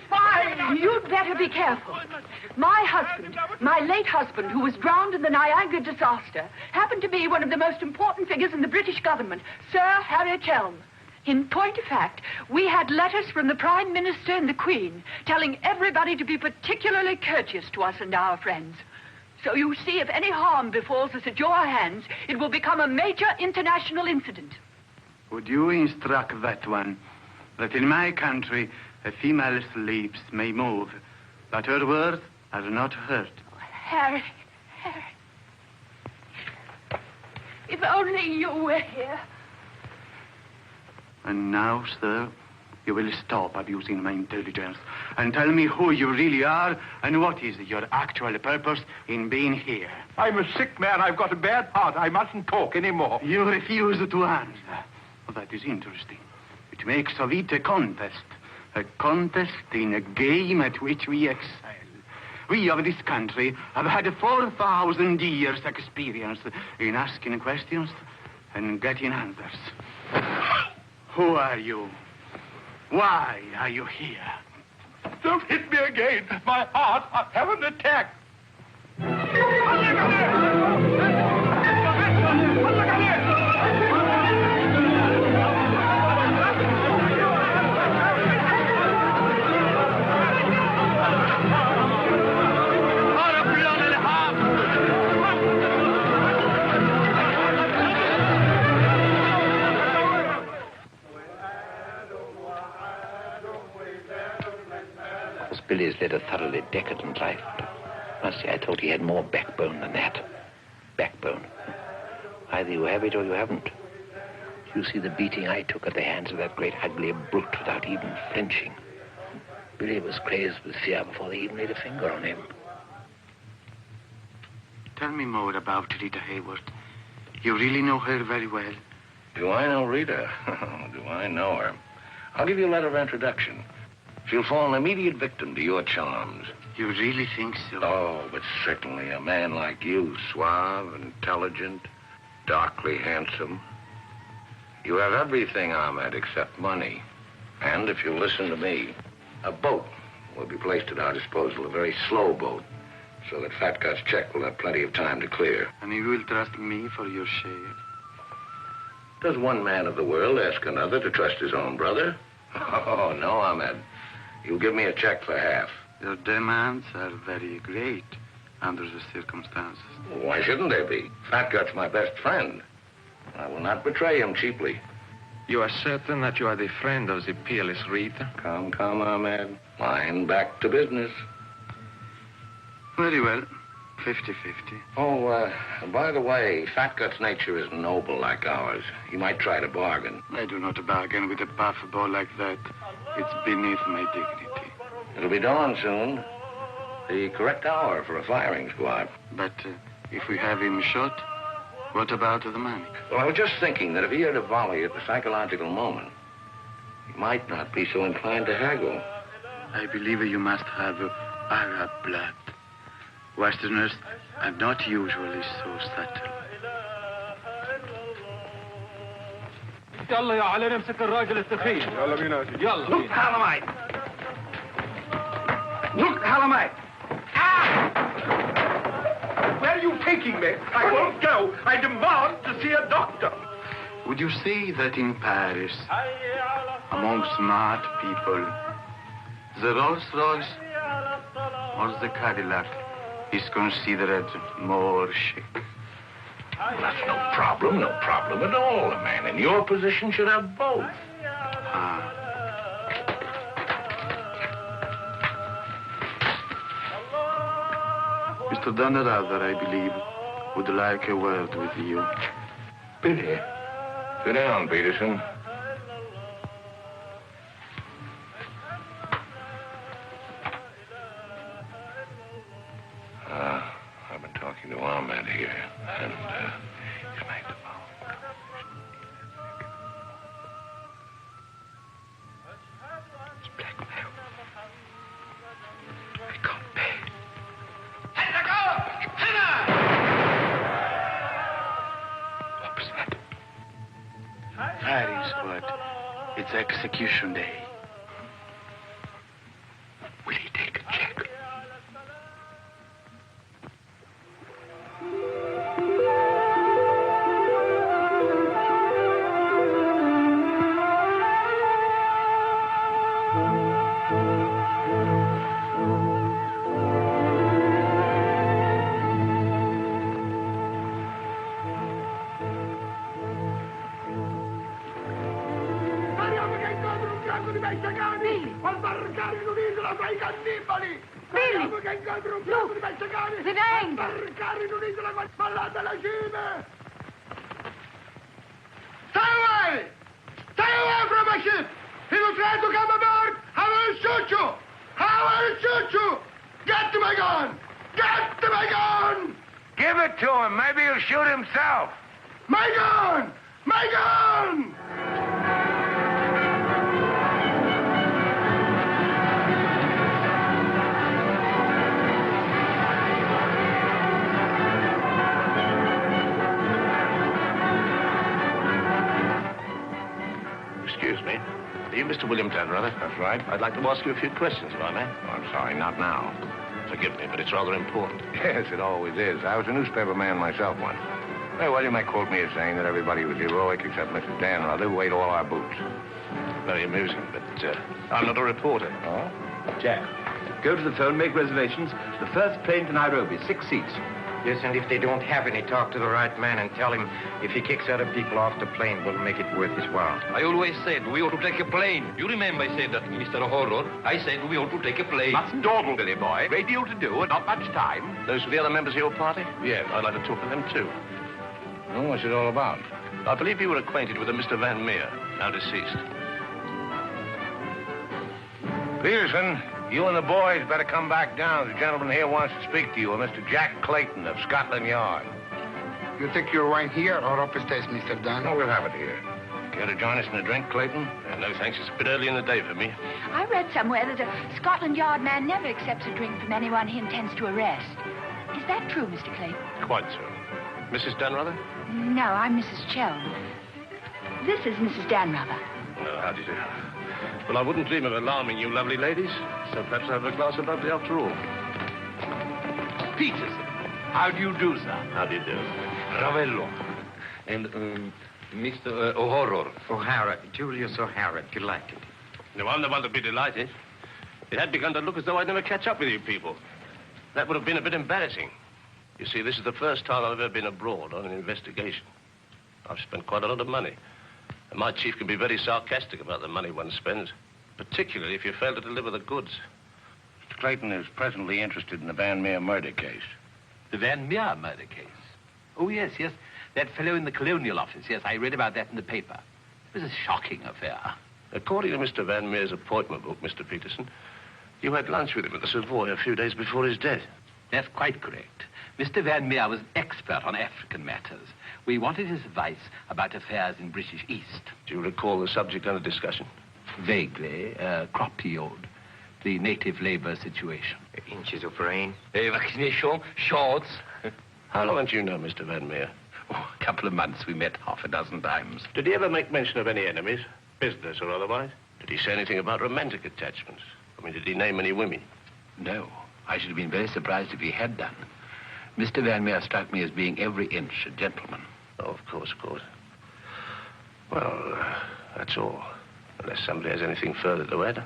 N: Swine!
C: You'd better be careful. My husband, my late husband, who was drowned in the Niagara disaster, happened to be one of the most important figures in the British government, Sir Harry Chelm. In point of fact, we had letters from the Prime Minister and the Queen telling everybody to be particularly courteous to us and our friends. So you see, if any harm befalls us at your hands, it will become a major international incident.
Q: Would you instruct that one that in my country a female slave may move, but her words are not heard?
C: Harry. If only you were here.
Q: And now, sir, you will stop abusing my intelligence and tell me who you really are and what is your actual purpose in being here.
J: I'm a sick man. I've got a bad heart. I mustn't talk anymore.
Q: You refuse to answer. Well, that is interesting. It makes of it a contest in a game at which we excel. We of this country have had 4,000 years' experience in asking questions and getting answers. Who are you? Why are you here?
J: Don't hit me again. My heart. I have an attack.
B: Billy's led a thoroughly decadent life. Honestly, I thought he had more backbone than that. Backbone. Either you have it or you haven't. You see the beating I took at the hands of that great ugly brute without even flinching. Billy was crazed with fear before they even laid a finger on him.
Q: Tell me more about Rita Hayworth. You really know her very well?
B: Do I know Rita? Do I know her? I'll give you a letter of introduction. She'll fall an immediate victim to your charms.
Q: You really think so?
B: Oh, but certainly a man like you, suave, intelligent, darkly handsome. You have everything, Ahmed, except money. And if you'll listen to me, a boat will be placed at our disposal, a very slow boat, so that Fat Gut's check will have plenty of time to clear.
Q: And you will trust me for your share?
B: Does one man of the world ask another to trust his own brother? Oh, no, Ahmed. You'll give me a check for half.
Q: Your demands are very great under the circumstances.
B: Why shouldn't they be? Fat Gut's my best friend. I will not betray him cheaply.
R: You are certain that you are the friend of the peerless Rita?
B: Come, Ahmed. Mind back to business.
Q: Very well. 50-50.
B: Oh, by the way, Fat Gut's nature is noble like ours. He might try to bargain.
Q: I do not bargain with a puffball like that. It's beneath my dignity.
B: It'll be dawn soon. The correct hour for a firing squad.
Q: But if we have him shot, what about the money?
B: Well, I was just thinking that if he heard a volley at the psychological moment, he might not be so inclined to haggle.
Q: I believe you must have Arab blood. Westerners are not usually so subtle.
K: يلا يا علي نمسك الراجل الثخين.
N: يلا بينا.
K: يلا.
N: Look, Halamite. Look, Halamite.
F: taking me. I won't go. I demand to see a doctor.
Q: Would you say that in Paris, among smart people, the Rolls-Royce or the Cadillac is considered more chic?
B: Well, that's no problem at all. A man in your position should have both.
Q: Mr. Dannerather, I believe, would like a word with you.
B: Billy, sit down, Peterson. I've been talking to Ahmed here, and he's made the phone. It's blackmail. I can't pay. What was that?
Q: Paris, but it's execution day.
B: Will he take a check? Mr. William Dannerather? That's right.
O: I'd like to ask you a few questions, if I may.
B: Oh, I'm sorry, not now.
O: Forgive me, but it's rather important.
B: Yes, it always is. I was a newspaper man myself once. Well, you may quote me as saying that everybody was heroic except Mrs. Dannerather, who ate all our boots.
O: Very amusing, but I'm not a reporter.
B: Oh?
A: Jack, go to the phone, make reservations. The first plane to Nairobi, 6 seats.
G: Yes, and if they don't have any, talk to the right man and tell him if he kicks other people off the plane, we'll make it worth his while.
A: I always said we ought to take a plane. You remember I said that to Mr. Horror. I said we ought to take a plane.
J: Mustn't dawdle, Billy boy. Great deal to do and not much time.
O: Those are the other members of your party? Yeah, I'd like to talk to them, too.
B: Well, what's it all about?
O: I believe you were acquainted with a Mr. Van Meer, now deceased.
B: Peterson, you and the boys better come back down. The gentleman here wants to speak to you, a Mr. Jack Clayton of Scotland Yard.
M: You take your wine here or upstairs, Mr. Dunn?
B: No, we'll have it here. Care to join us in a drink, Clayton?
O: No, thanks. It's a bit early in the day for me.
C: I read somewhere that a Scotland Yard man never accepts a drink from anyone he intends to arrest. Is that true, Mr. Clayton?
O: Quite so. Mrs. Dannerather?
C: No, I'm Mrs. Chelm. This is Mrs. Dannerather.
O: Oh, how do you do? Well, I wouldn't dream of alarming you lovely ladies, so perhaps I'll have a glass of bubbly after all.
A: Peterson, how do you do, sir?
O: How do you do?
A: Ravello. And, Mr. O'Hara.
G: O'Hara, Julius O'Hara, delighted.
O: No, I'm the one to be delighted. It had begun to look as though I'd never catch up with you people. That would have been a bit embarrassing. You see, this is the first time I've ever been abroad on an investigation. I've spent quite a lot of money. And my chief can be very sarcastic about the money one spends, particularly if you fail to deliver the goods.
B: Mr. Clayton is presently interested in the Van Meer murder case.
A: The Van Meer murder case? Oh, yes. That fellow in the Colonial Office. Yes, I read about that in the paper. It was a shocking affair.
O: According to Mr. Van Meer's appointment book, Mr. Peterson, you had lunch with him at the Savoy a few days before his death.
A: That's quite correct. Mr. Van Meer was an expert on African matters. We wanted his advice about affairs in British East.
O: Do you recall the subject under discussion?
A: Vaguely. Crop yield. The native labor situation.
G: Inches of rain.
A: Vaccination. Shorts.
O: How long did you know Mr. Van Meer?
A: Oh, a couple of months. We met half a dozen times.
O: Did he ever make mention of any enemies, business or otherwise? Did he say anything about romantic attachments? I mean, did he name any women?
A: No. I should have been very surprised if he had done.
B: Mr. Van Meer struck me as being every inch a gentleman.
O: Oh, of course, of course. Well, that's all. Unless somebody has anything further to add.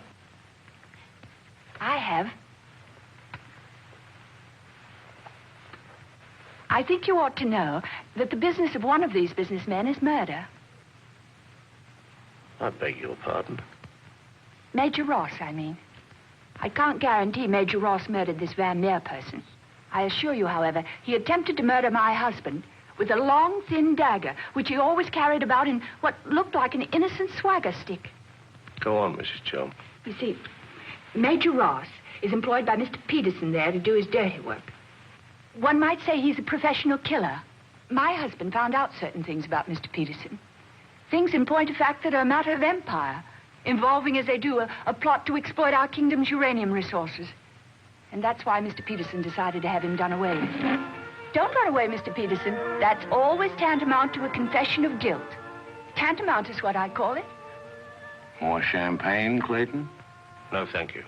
C: I have. I think you ought to know that the business of one of these businessmen is murder.
O: I beg your pardon.
C: Major Ross, I mean. I can't guarantee Major Ross murdered this Van Meer person. I assure you, however, he attempted to murder my husband with a long, thin dagger, which he always carried about in what looked like an innocent swagger stick.
O: Go on, Mrs. Chelm.
C: You see, Major Ross is employed by Mr. Peterson there to do his dirty work. One might say he's a professional killer. My husband found out certain things about Mr. Peterson. Things, in point of fact, that are a matter of empire, involving, as they do, a plot to exploit our kingdom's uranium resources. And that's why Mr. Peterson decided to have him done away with. Don't run away, Mr. Peterson. That's always tantamount to a confession of guilt. Tantamount is what I call it.
B: More champagne, Clayton?
O: No, thank you.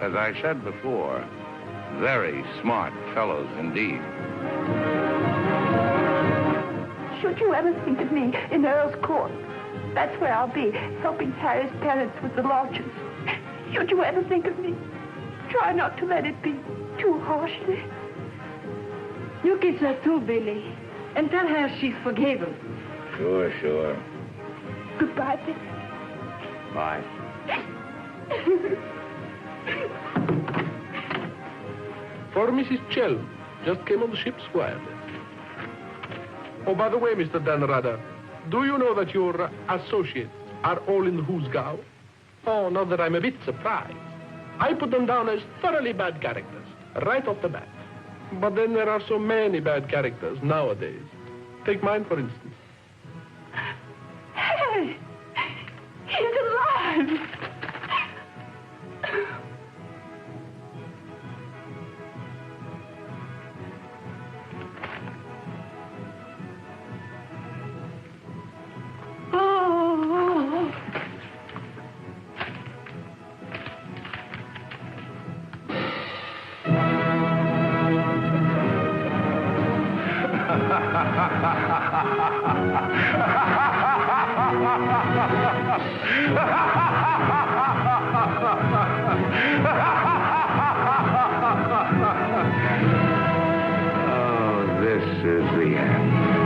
B: As I said before, very smart fellows indeed.
I: Should you ever think of me in Earl's Court, that's where I'll be, helping Harry's parents with the lodgers. Should you ever think of me, try not to let it be too harshly.
D: You kiss her too, Billy, and tell her she's forgiven.
B: Sure, sure.
I: Goodbye, Billy.
B: Bye.
F: For Mrs. Chelm, just came on the ship's wireless. Oh, by the way, Mr. Dan Rada, do you know that your associates are all in the Hoosgow? Oh, not that I'm a bit surprised. I put them down as thoroughly bad characters, right off the bat. But then there are so many bad characters nowadays. Take mine, for instance.
I: Harry! He's alive!
B: Oh, this is the end.